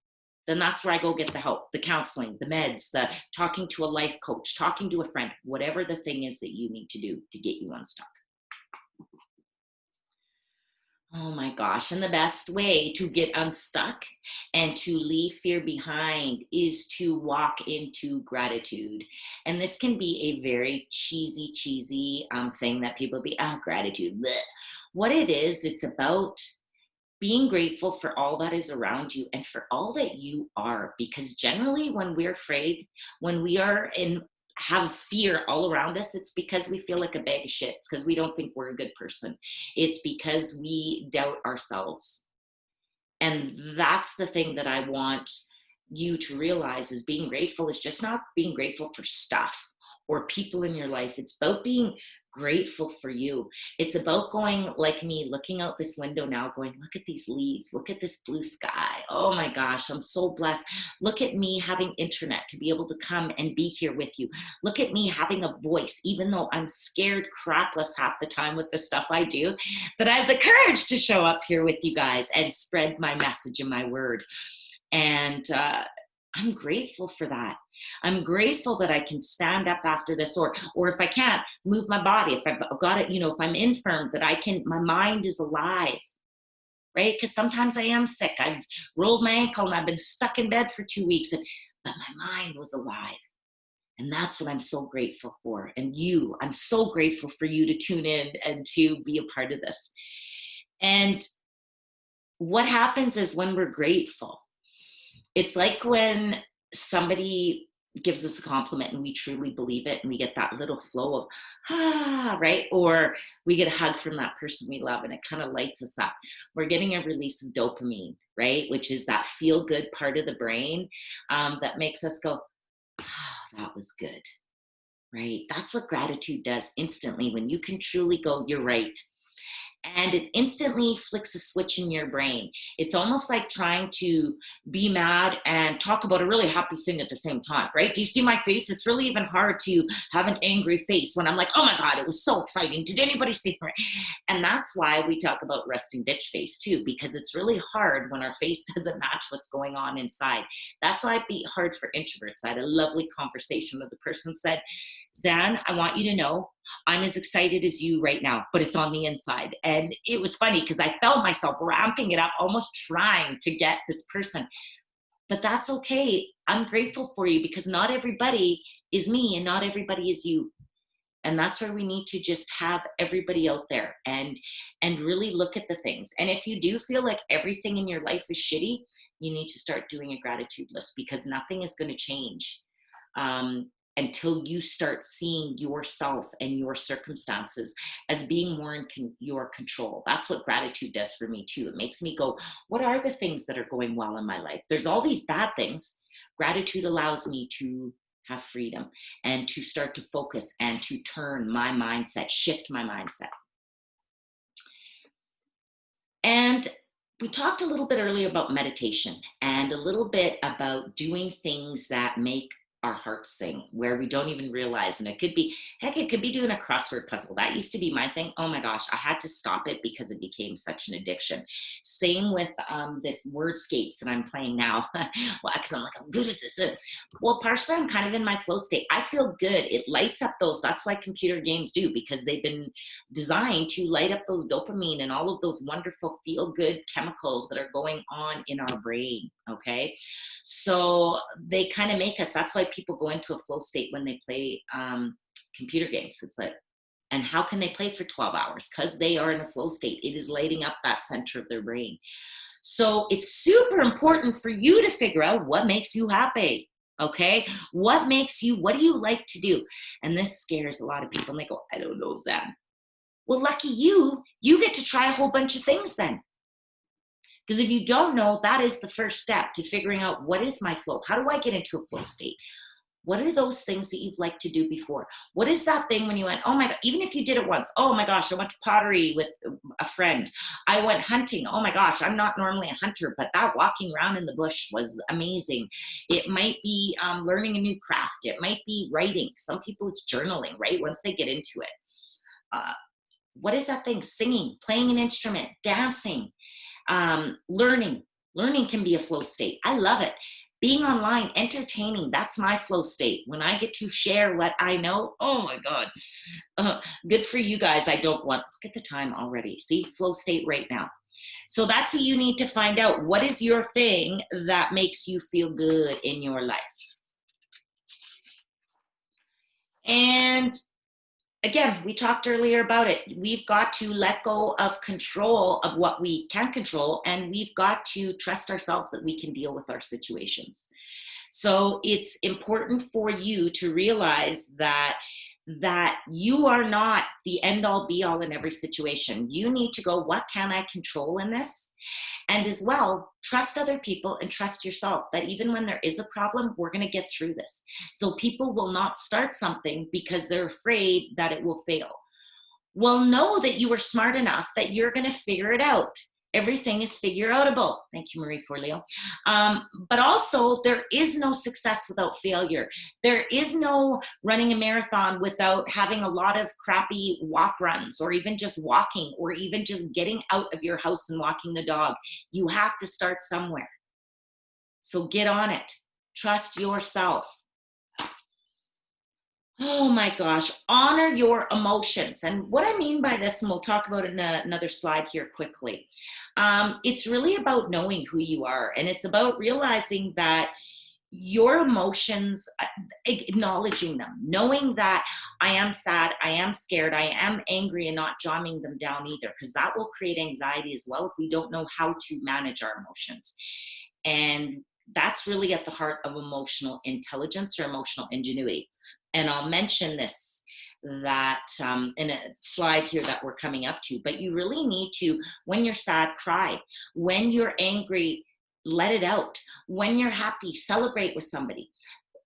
then that's where I go get the help, the counseling, the meds, the talking to a life coach, talking to a friend, whatever the thing is that you need to do to get you unstuck. Oh my gosh. And the best way to get unstuck and to leave fear behind is to walk into gratitude. And this can be a very cheesy thing that people be, gratitude. Bleh. What it is, it's about being grateful for all that is around you and for all that you are. Because generally when we're afraid, when we are have fear all around us, it's because we feel like a bag of shit. It's because we don't think we're a good person. It's because we doubt ourselves. And that's the thing that I want you to realize, is being grateful is just not being grateful for stuff or people in your life. It's about being grateful for you. It's about going, like me, looking out this window now, going, look at these leaves, look at this blue sky. Oh my gosh, I'm so blessed. Look at me having internet to be able to come and be here with you. Look at me having a voice, even though I'm scared crapless half the time with the stuff I do, that I have the courage to show up here with you guys and spread my message and my word. And I'm grateful for that. I'm grateful that I can stand up after this, or if I can't move my body, if I've got it, if I'm infirm, that I can, my mind is alive, right? Because sometimes I am sick. I've rolled my ankle and I've been stuck in bed for 2 weeks, but my mind was alive. And that's what I'm so grateful for. And I'm so grateful for you to tune in and to be a part of this. And what happens is when we're grateful, it's like when somebody gives us a compliment and we truly believe it, and we get that little flow of, right? Or we get a hug from that person we love and it kind of lights us up. We're getting a release of dopamine, right? Which is that feel good part of the brain that makes us go, that was good, right? That's what gratitude does instantly, when you can truly go, you're right. And it instantly flicks a switch in your brain. It's almost like trying to be mad and talk about a really happy thing at the same time, right? Do you see my face? It's really even hard to have an angry face when I'm like, oh my God, it was so exciting. Did anybody see it? And that's why we talk about resting bitch face too, because it's really hard when our face doesn't match what's going on inside. That's why it'd be hard for introverts. I had a lovely conversation with the person said, Zan, I want you to know I'm as excited as you right now, but it's on the inside. And it was funny because I felt myself ramping it up, almost trying to get this person. But that's okay. I'm grateful for you, because not everybody is me and not everybody is you. And that's where we need to just have everybody out there and really look at the things. And if you do feel like everything in your life is shitty, you need to start doing a gratitude list, because nothing is going to change until you start seeing yourself and your circumstances as being more in your control. That's what gratitude does for me too. It makes me go, what are the things that are going well in my life? There's all these bad things. Gratitude allows me to have freedom and to start to focus and to turn my mindset, shift my mindset. And we talked a little bit earlier about meditation and a little bit about doing things that make our hearts sing, where we don't even realize. And it could be, heck, it could be doing a crossword puzzle. That used to be my thing. Oh my gosh, I had to stop it because it became such an addiction. Same with this wordscapes that I'm playing now. Well, because I'm like, I'm good at this. Well, partially I'm kind of in my flow state. I feel good. It lights up those. That's why computer games do, because they've been designed to light up those dopamine and all of those wonderful feel good chemicals that are going on in our brain. Okay. So they kind of make us, that's why people go into a flow state when they play computer games. It's like, and how can they play for 12 hours? Because they are in a flow state. It is lighting up that center of their brain. So it's super important for you to figure out what makes you happy. Okay. What makes you, what do you like to do? And this scares a lot of people. And they go, I don't know, Zan. Well, lucky you get to try a whole bunch of things then. Because if you don't know, that is the first step to figuring out, what is my flow? How do I get into a flow state? What are those things that you've liked to do before? What is that thing when you went, oh my God, even if you did it once, oh my gosh, I went to pottery with a friend. I went hunting. Oh my gosh, I'm not normally a hunter, but that walking around in the bush was amazing. It might be learning a new craft. It might be writing. Some people, it's journaling, right? Once they get into it. What is that thing? Singing, playing an instrument, dancing. Learning can be a flow state. I love it. Being online, entertaining, that's my flow state. When I get to share what I know, oh my God, good for you guys. I don't want, look at the time already. See, flow state right now. So that's what you need to find out. What is your thing that makes you feel good in your life? And again, we talked earlier about it. We've got to let go of control of what we can control, and we've got to trust ourselves that we can deal with our situations. So it's important for you to realize that you are not the end all be all in every situation. You need to go, what can I control in this? And as well, trust other people and trust yourself that even when there is a problem, we're going to get through this. So people will not start something because they're afraid that it will fail. Well, know that you are smart enough that you're going to figure it out. Everything is figure outable. Thank you, Marie Forleo. But also, there is no success without failure. There is no running a marathon without having a lot of crappy walk runs, or even just walking, or even just getting out of your house and walking the dog. You have to start somewhere. So get on it. Trust yourself. Oh my gosh, honor your emotions. And what I mean by this, and we'll talk about it in another slide here quickly, it's really about knowing who you are. And it's about realizing that your emotions, acknowledging them, knowing that I am sad, I am scared, I am angry, and not jamming them down either, because that will create anxiety as well if we don't know how to manage our emotions. And that's really at the heart of emotional intelligence or emotional ingenuity. And I'll mention this, that in a slide here that we're coming up to, but you really need to, when you're sad, cry. When you're angry, let it out. When you're happy, celebrate with somebody.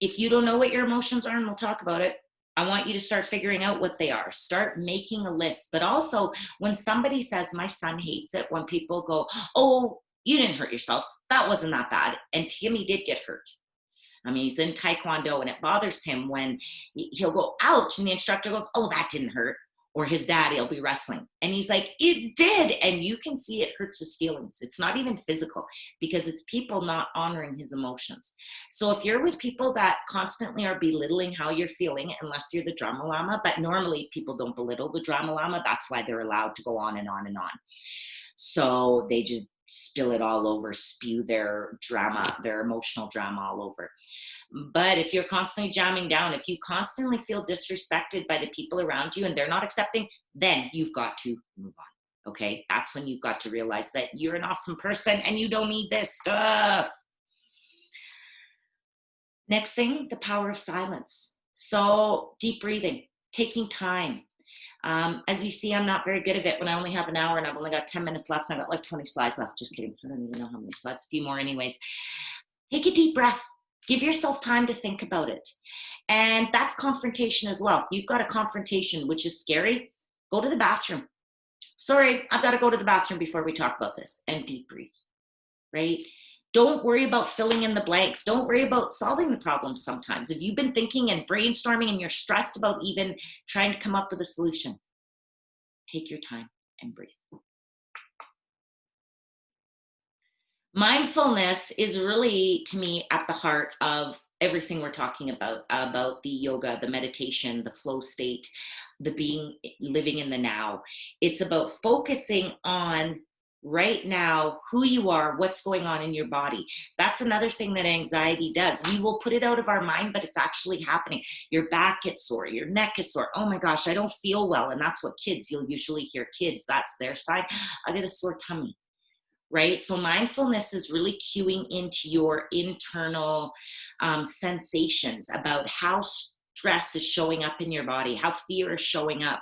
If you don't know what your emotions are, and we'll talk about it, I want you to start figuring out what they are. Start making a list. But also, when somebody says, my son hates it when people go, oh, you didn't hurt yourself. That wasn't that bad. And Timmy did get hurt. I mean, he's in Taekwondo, and it bothers him when he'll go, ouch, and the instructor goes, oh, that didn't hurt. Or his daddy will be wrestling, and he's like, it did. And you can see it hurts his feelings. It's not even physical, because it's people not honoring his emotions. So if you're with people that constantly are belittling how you're feeling, unless you're the drama llama, but normally people don't belittle the drama llama. That's why they're allowed to go on and on and on. So they just spill it all over, spew their drama, their emotional drama all over. But if you're constantly jamming down, if you constantly feel disrespected by the people around you and they're not accepting, then you've got to move on. Okay, that's when you've got to realize that you're an awesome person and you don't need this stuff. Next thing, the power of silence. So deep breathing, taking time. As you see, I'm not very good at it when I only have an hour and I've only got 10 minutes left and I've got like 20 slides left. Just kidding. I don't even know how many slides, a few more anyways. Take a deep breath. Give yourself time to think about it. And that's confrontation as well. If you've got a confrontation, which is scary, go to the bathroom. Sorry, I've got to go to the bathroom before we talk about this, and deep breathe, right? Don't worry about filling in the blanks. Don't worry about solving the problem sometimes. If you've been thinking and brainstorming and you're stressed about even trying to come up with a solution, take your time and breathe. Mindfulness is really, to me, at the heart of everything we're talking about the yoga, the meditation, the flow state, the living in the now. It's about focusing on right now, who you are, what's going on in your body. That's another thing that anxiety does. We will put it out of our mind, but it's actually happening. Your back gets sore, your neck is sore. Oh my gosh, I don't feel well. And that's what kids, you'll usually hear kids, that's their sign. I get a sore tummy. Right? So mindfulness is really cueing into your internal sensations about how stress is showing up in your body, how fear is showing up.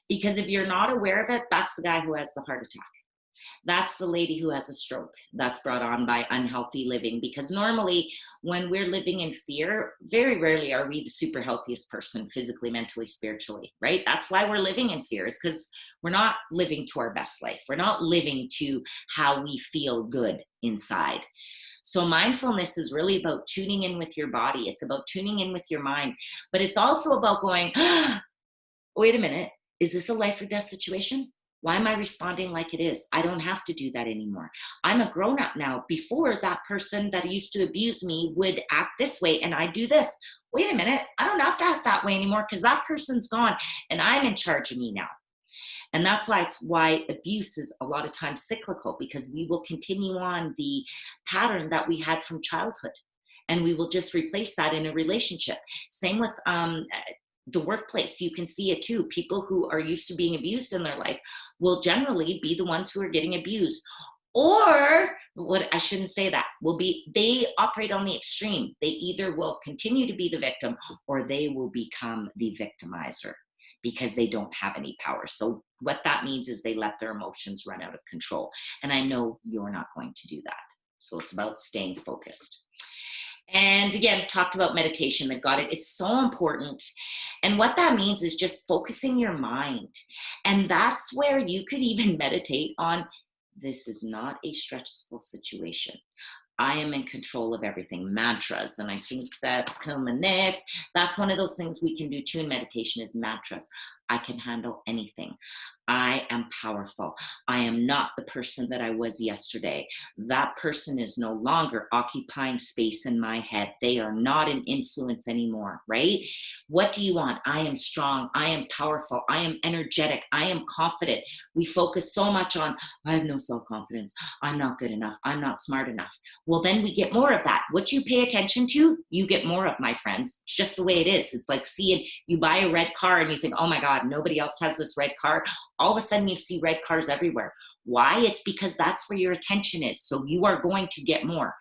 Because if you're not aware of it, that's the guy who has the heart attack. That's the lady who has a stroke that's brought on by unhealthy living. Because normally when we're living in fear, very rarely are we the super healthiest person physically, mentally, spiritually, right? That's why we're living in fear, is because we're not living to our best life. We're not living to how we feel good inside. So mindfulness is really about tuning in with your body. It's about tuning in with your mind, but it's also about going, wait a minute, is this a life or death situation? Why am I responding like it is? I don't have to do that anymore. I'm a grown-up now. Before, that person that used to abuse me would act this way and I do this. Wait a minute, I don't have to act that way anymore because that person's gone and I'm in charge of me now. And that's why abuse is a lot of times cyclical, because we will continue on the pattern that we had from childhood and we will just replace that in a relationship. Same with the workplace. You can see it too. People who are used to being abused in their life will generally be the ones who are getting abused. Or what, I shouldn't say that, they operate on the extreme. They either will continue to be the victim or they will become the victimizer because they don't have any power. So what that means is they let their emotions run out of control. And I know you're not going to do that. So it's about staying focused. And again, talked about meditation, that got it. It's so important. And what that means is just focusing your mind. And that's where you could even meditate on, this is not a stressful situation. I am in control of everything. Mantras, and I think that's coming next. That's one of those things we can do too in meditation, is mantras. I can handle anything. I am powerful. I am not the person that I was yesterday. That person is no longer occupying space in my head. They are not an influence anymore, right? What do you want? I am strong. I am powerful. I am energetic. I am confident. We focus so much on, I have no self-confidence. I'm not good enough. I'm not smart enough. Well, then we get more of that. What you pay attention to, you get more of, my friends. It's just the way it is. It's like seeing, you buy a red car and you think, oh my God, nobody else has this red car. All of a sudden you see red cars everywhere. Why? It's because that's where your attention is. So you are going to get more.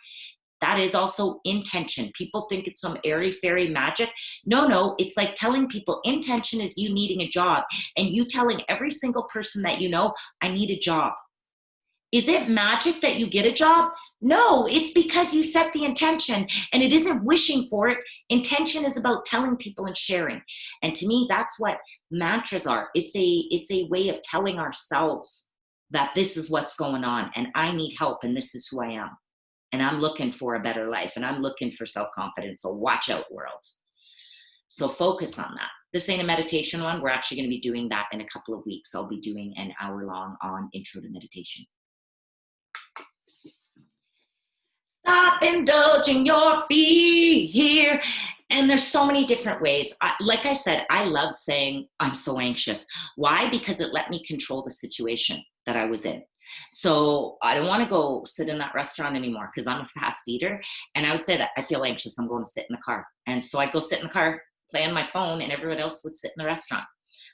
That is also intention. People think it's some airy fairy magic. No, it's like telling people intention is you needing a job and you telling every single person that you know, I need a job. Is it magic that you get a job? No, it's because you set the intention, and it isn't wishing for it. Intention is about telling people and sharing. And to me, that's what mantras are. It's a way of telling ourselves that this is what's going on and I need help and this is who I am. And I'm looking for a better life and I'm looking for self-confidence. So watch out, world. So focus on that. This ain't a meditation one. We're actually going to be doing that in a couple of weeks. I'll be doing an hour long on intro to meditation. Stop indulging your fear. And there's so many different ways. Like I said, I loved saying, I'm so anxious. Why? Because it let me control the situation that I was in. So I don't want to go sit in that restaurant anymore because I'm a fast eater. And I would say that I feel anxious. I'm going to sit in the car. And so I'd go sit in the car, play on my phone, and everyone else would sit in the restaurant.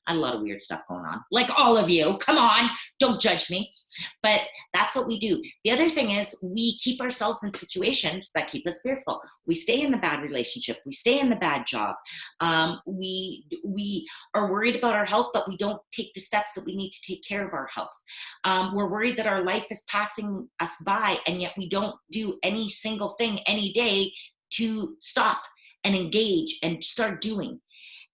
A lot of weird stuff going on, like all of you. Come on, don't judge me. But that's what we do. The other thing is we keep ourselves in situations that keep us fearful. We stay in the bad relationship. We stay in the bad job. We are worried about our health, but we don't take the steps that we need to take care of our health. We're worried that our life is passing us by, and yet we don't do any single thing any day to stop and engage and start doing.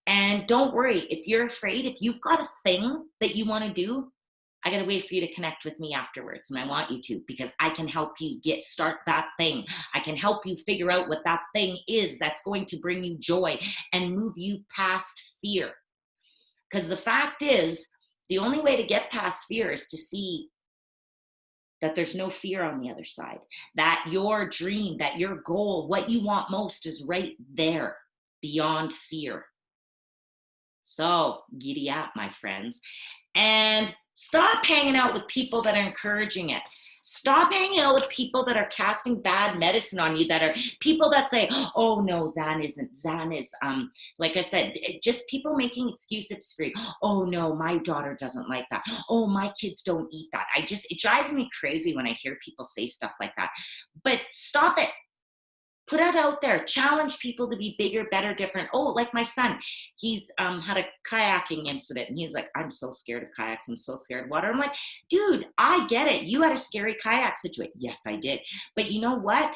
And don't worry, if you're afraid, if you've got a thing that you want to do, I got to wait for you to connect with me afterwards. And I want you to, because I can help you start that thing. I can help you figure out what that thing is that's going to bring you joy and move you past fear. Because the fact is, the only way to get past fear is to see that there's no fear on the other side, that your dream, that your goal, what you want most is right there beyond fear. So giddy up, my friends, and stop hanging out with people that are encouraging it. Stop hanging out with people that are casting bad medicine on you, that are people that say, oh no, Zan isn't. Zan is, like I said, just people making excuses for you. Oh no, my daughter doesn't like that. Oh, my kids don't eat that. It drives me crazy when I hear people say stuff like that. But stop it. Put it out there. Challenge people to be bigger, better, different. Oh, like my son, he's had a kayaking incident, and he was like, I'm so scared of kayaks. I'm so scared of water. I'm like, dude, I get it. You had a scary kayak situation. Yes, I did. But you know what?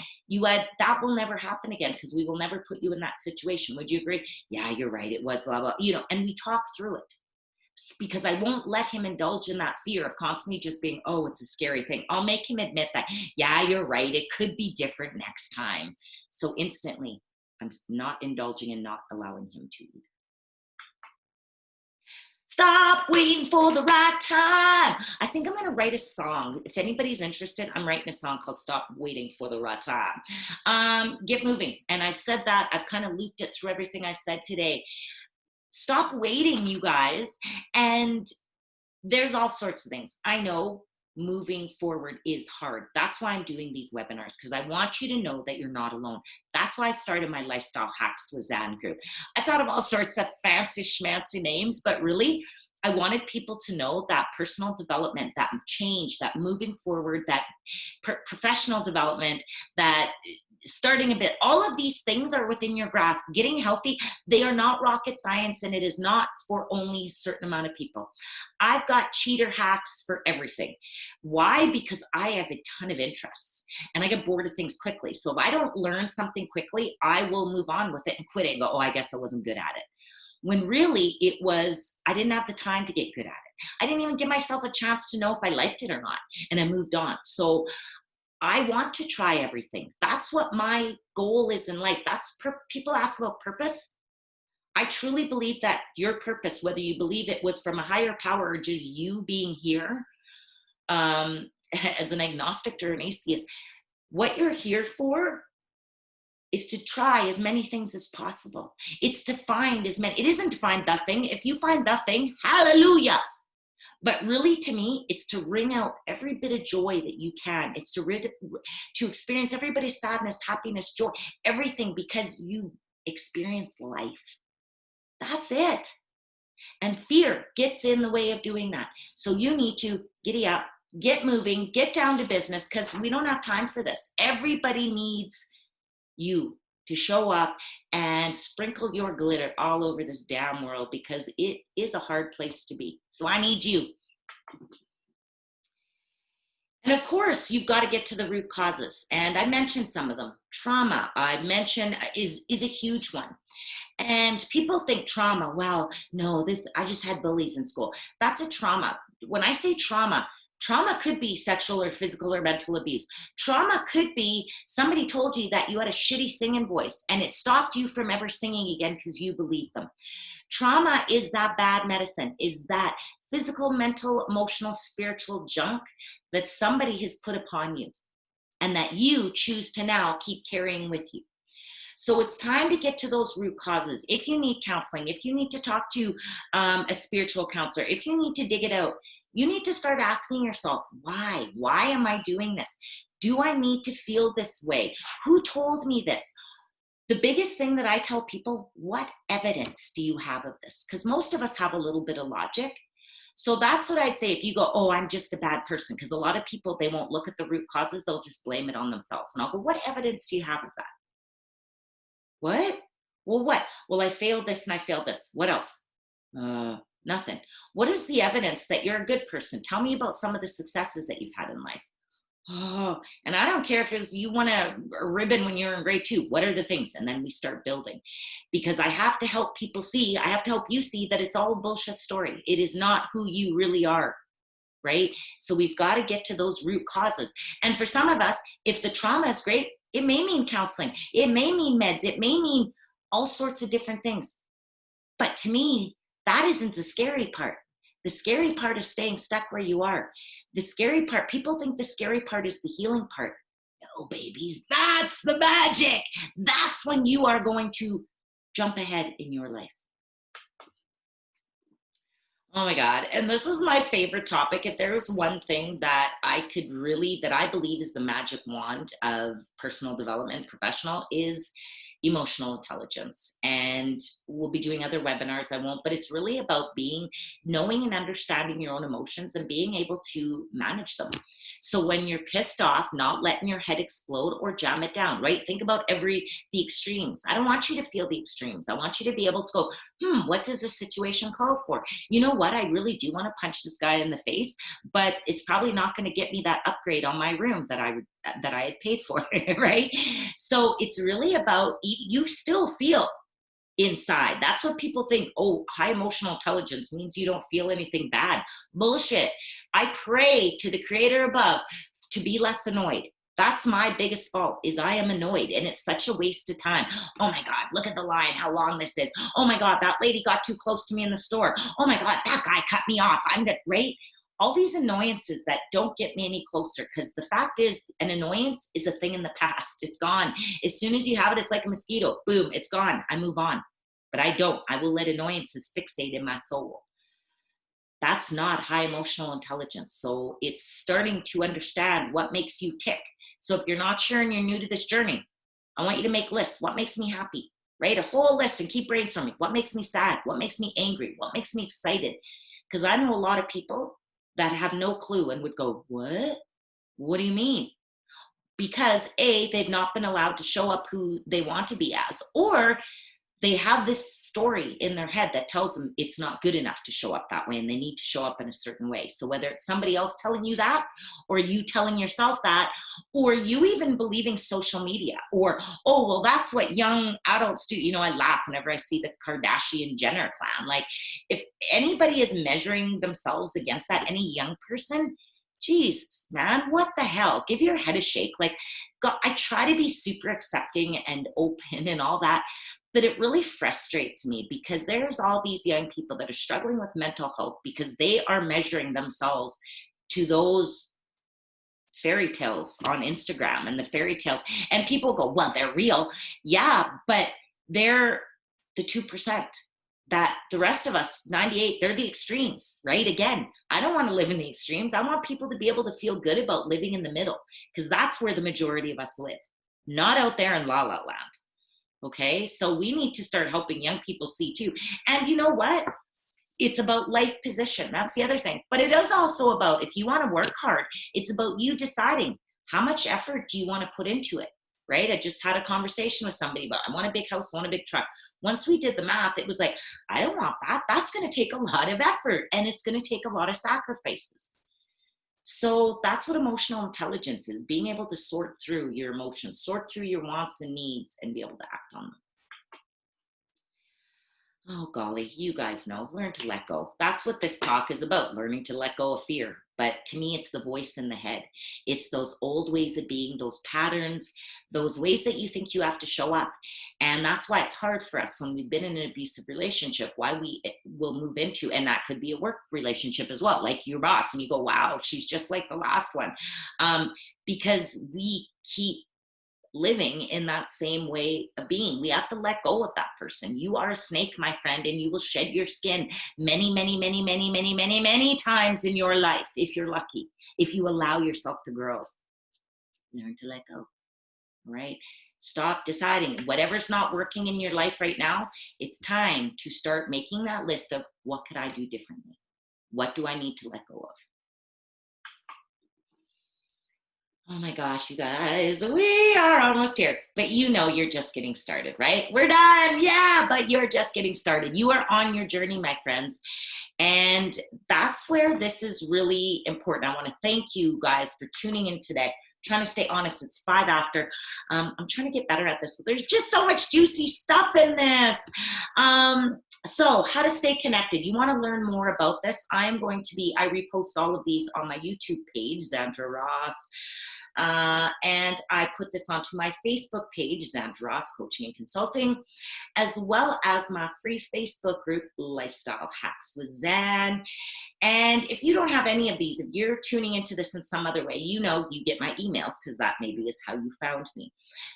That will never happen again, because we will never put you in that situation. Would you agree? Yeah, you're right. It was blah, blah, and we talk through it. Because I won't let him indulge in that fear of constantly just being, oh, it's a scary thing. I'll make him admit that, yeah, you're right. It could be different next time. So instantly, I'm not indulging and not allowing him to either. Stop waiting for the right time. I think I'm going to write a song. If anybody's interested, I'm writing a song called Stop Waiting for the Right Time. Get moving. And I've said that. I've kind of looped it through everything I've said today. Stop waiting, you guys. And there's all sorts of things. I know moving forward is hard. That's why I'm doing these webinars, because I want you to know that you're not alone. That's why I started my Lifestyle Hacks with Zan group. I thought of all sorts of fancy schmancy names, but really, I wanted people to know that personal development, that change, that moving forward, that professional development, that starting a bit, all of these things are within your grasp. Getting healthy, they are not rocket science, and it is not for only a certain amount of people. I've got cheater hacks for everything. Why? Because I have a ton of interests, and I get bored of things quickly. So if I don't learn something quickly, I will move on with it and quit it and go, oh, I guess I wasn't good at it. When really it was, I didn't have the time to get good at it. I didn't even give myself a chance to know if I liked it or not, and I moved on. So I want to try everything. That's what my goal is in life. People ask about purpose. I truly believe that your purpose, whether you believe it was from a higher power or just you being here, as an agnostic or an atheist, what you're here for is to try as many things as possible. It's to find as many. It isn't to find the thing. If you find the thing, hallelujah. But really, to me, it's to wring out every bit of joy that you can. It's to experience everybody's sadness, happiness, joy, everything, because you experience life. That's it. And fear gets in the way of doing that. So you need to giddy up, get moving, get down to business, because we don't have time for this. Everybody needs you to show up and sprinkle your glitter all over this damn world, because it is a hard place to be. So I need you. And of course, you've got to get to the root causes. And I mentioned some of them. Trauma, I mentioned, is a huge one. And people think trauma, well, no, I just had bullies in school. That's a trauma. When I say trauma could be sexual or physical or mental abuse. Trauma could be somebody told you that you had a shitty singing voice and it stopped you from ever singing again because you believed them. Trauma is that bad medicine, is that physical, mental, emotional, spiritual junk that somebody has put upon you and that you choose to now keep carrying with you. So it's time to get to those root causes. If you need counseling, if you need to talk to a spiritual counselor, if you need to dig it out, you need to start asking yourself, why? Why am I doing this? Do I need to feel this way? Who told me this? The biggest thing that I tell people, what evidence do you have of this? Because most of us have a little bit of logic. So that's what I'd say if you go, oh, I'm just a bad person. Because a lot of people, they won't look at the root causes. They'll just blame it on themselves. And I'll go, what evidence do you have of that? What? Well, what? Well, I failed this and I failed this. What else? Nothing. What is the evidence that you're a good person? Tell me about some of the successes that you've had in life. Oh, and I don't care if it's you won a ribbon when you're in grade 2. What are the things? And then we start building, because I have to help people see, I have to help you see that it's all a bullshit story. It is not who you really are, right? So we've got to get to those root causes. And for some of us, if the trauma is great, it may mean counseling. It may mean meds. It may mean all sorts of different things. But to me, that isn't the scary part. The scary part is staying stuck where you are. The scary part, people think the scary part is the healing part. No, babies, that's the magic. That's when you are going to jump ahead in your life. Oh my God. And this is my favorite topic. If there was one thing that that I believe is the magic wand of personal development professional, is emotional intelligence. And we'll be doing other webinars. I won't, but it's really about knowing and understanding your own emotions and being able to manage them. So when you're pissed off, not letting your head explode or jam it down, right? Think about the extremes. I don't want you to feel the extremes. I want you to be able to go, what does this situation call for? You know what? I really do want to punch this guy in the face, but it's probably not going to get me that upgrade on my room that I had paid for, right? So it's really about, you still feel inside. That's what people think. Oh, high emotional intelligence means you don't feel anything bad. Bullshit. I pray to the creator above to be less annoyed. That's my biggest fault, is I am annoyed, and it's such a waste of time. Oh my God, look at the line, how long this is. Oh my God, that lady got too close to me in the store. Oh my God, that guy cut me off. Right? All these annoyances that don't get me any closer, because the fact is, an annoyance is a thing in the past. It's gone. As soon as you have it, it's like a mosquito. Boom, it's gone. I move on. But I don't. I will let annoyances fixate in my soul. That's not high emotional intelligence. So it's starting to understand what makes you tick. So if you're not sure and you're new to this journey, I want you to make lists. What makes me happy? Right? A whole list, and keep brainstorming. What makes me sad? What makes me angry? What makes me excited? Because I know a lot of people that have no clue and would go, what? What do you mean? Because they've not been allowed to show up who they want to be as, or they have this story in their head that tells them it's not good enough to show up that way and they need to show up in a certain way. So whether it's somebody else telling you that, or you telling yourself that, or you even believing social media, or, oh, well, that's what young adults do. You know, I laugh whenever I see the Kardashian Jenner clan. Like, if anybody is measuring themselves against that, any young person, Jesus, man, what the hell? Give your head a shake. Like, God, I try to be super accepting and open and all that, but it really frustrates me because there's all these young people that are struggling with mental health because they are measuring themselves to those fairy tales on Instagram and the fairy tales. And people go, well, they're real. Yeah, but they're the 2%. That the rest of us, 98, they're the extremes, right? Again, I don't want to live in the extremes. I want people to be able to feel good about living in the middle, because that's where the majority of us live, not out there in la la land. Okay, so we need to start helping young people see too. And you know what? It's about life position. That's the other thing. But it is also about, if you want to work hard, it's about you deciding how much effort do you want to put into it, right? I just had a conversation with somebody about, I want a big house, I want a big truck. Once we did the math, it was like, I don't want that. That's going to take a lot of effort, and it's going to take a lot of sacrifices. So that's what emotional intelligence is, being able to sort through your emotions, sort through your wants and needs, and be able to act on them. Oh, golly, you guys know, learn to let go. That's what this talk is about, learning to let go of fear. But to me, it's the voice in the head. It's those old ways of being, those patterns, those ways that you think you have to show up. And that's why it's hard for us when we've been in an abusive relationship, why we will move into, and that could be a work relationship as well, like your boss, and you go, wow, she's just like the last one. Because we keep living in that same way of being. We have to let go of that person. You are a snake, my friend, and you will shed your skin many, many, many, many, many, many, many times in your life, if you're lucky, if you allow yourself to grow. Learn to let go, right? Stop deciding whatever's not working in your life right now. It's time to start making that list of what could I do differently? What do I need to let go of? Oh my gosh, you guys, we are almost here. But you know you're just getting started, right? We're done. Yeah, but you're just getting started. You are on your journey, my friends. And that's where this is really important. I want to thank you guys for tuning in today. Trying to stay honest, it's 5 after. I'm trying to get better at this, but there's just so much juicy stuff in this. So how to stay connected. You want to learn more about this? I repost all of these on my YouTube page, Zandra Ross. And I put this onto my Facebook page, Zandra Ross Coaching and Consulting, as well as my free Facebook group, Lifestyle Hacks with Zan. And if you don't have any of these, if you're tuning into this in some other way, you know you get my emails because that maybe is how you found me.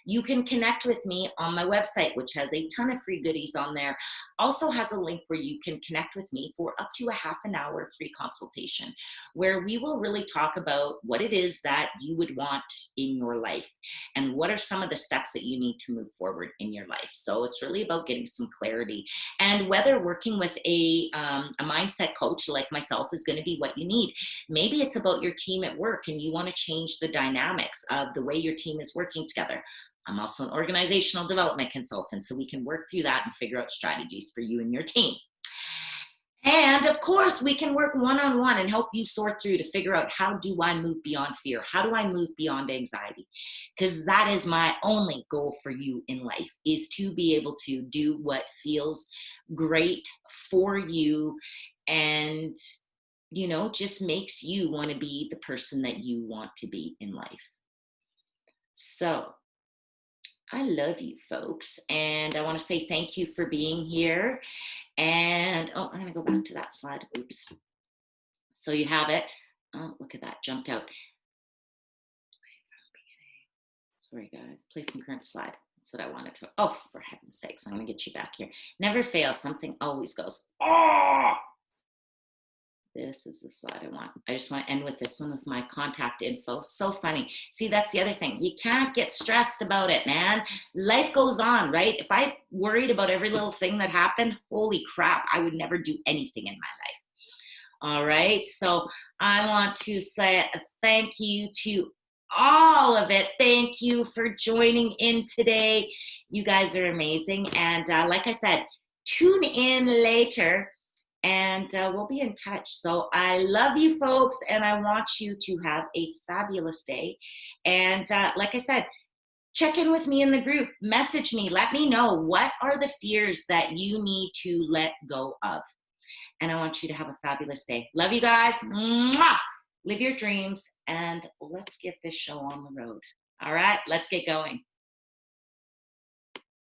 You can connect with me on my website, which has a ton of free goodies on there. Also has a link where you can connect with me for up to a half an hour free consultation, where we will really talk about what it is that you would want in your life and what are some of the steps that you need to move forward in your life. So it's really about getting some clarity, and whether working with a mindset coach like myself is going to be what you need. Maybe it's about your team at work and you want to change the dynamics of the way your team is working together. I'm also an organizational development consultant, so we can work through that and figure out strategies for you and your team. And of course, we can work one-on-one and help you sort through to figure out, how do I move beyond fear? How do I move beyond anxiety? Because that is my only goal for you in life, is to be able to do what feels great for you and, just makes you want to be the person that you want to be in life. So I love you folks. And I want to say thank you for being here. And, I'm going to go back to that slide. Oops. So you have it. Oh, look at that. Jumped out. Sorry, guys. Play from current slide. That's what I wanted to. Oh, for heaven's sakes. I'm going to get you back here. Never fails. Something always goes. Oh! This is the slide I want. I just want to end with this one with my contact info. So funny. See, that's the other thing. You can't get stressed about it, man. Life goes on, right? If I worried about every little thing that happened, holy crap, I would never do anything in my life. All right. So I want to say thank you to all of it. Thank you for joining in today. You guys are amazing. And like I said, tune in later. And we'll be in touch. So I love you folks, and I want you to have a fabulous day. And like I said, check in with me in the group, message me, let me know what are the fears that you need to let go of. And I want you to have a fabulous day. Love you guys. Mwah! Live your dreams, and let's get this show on the road. All right, let's get going.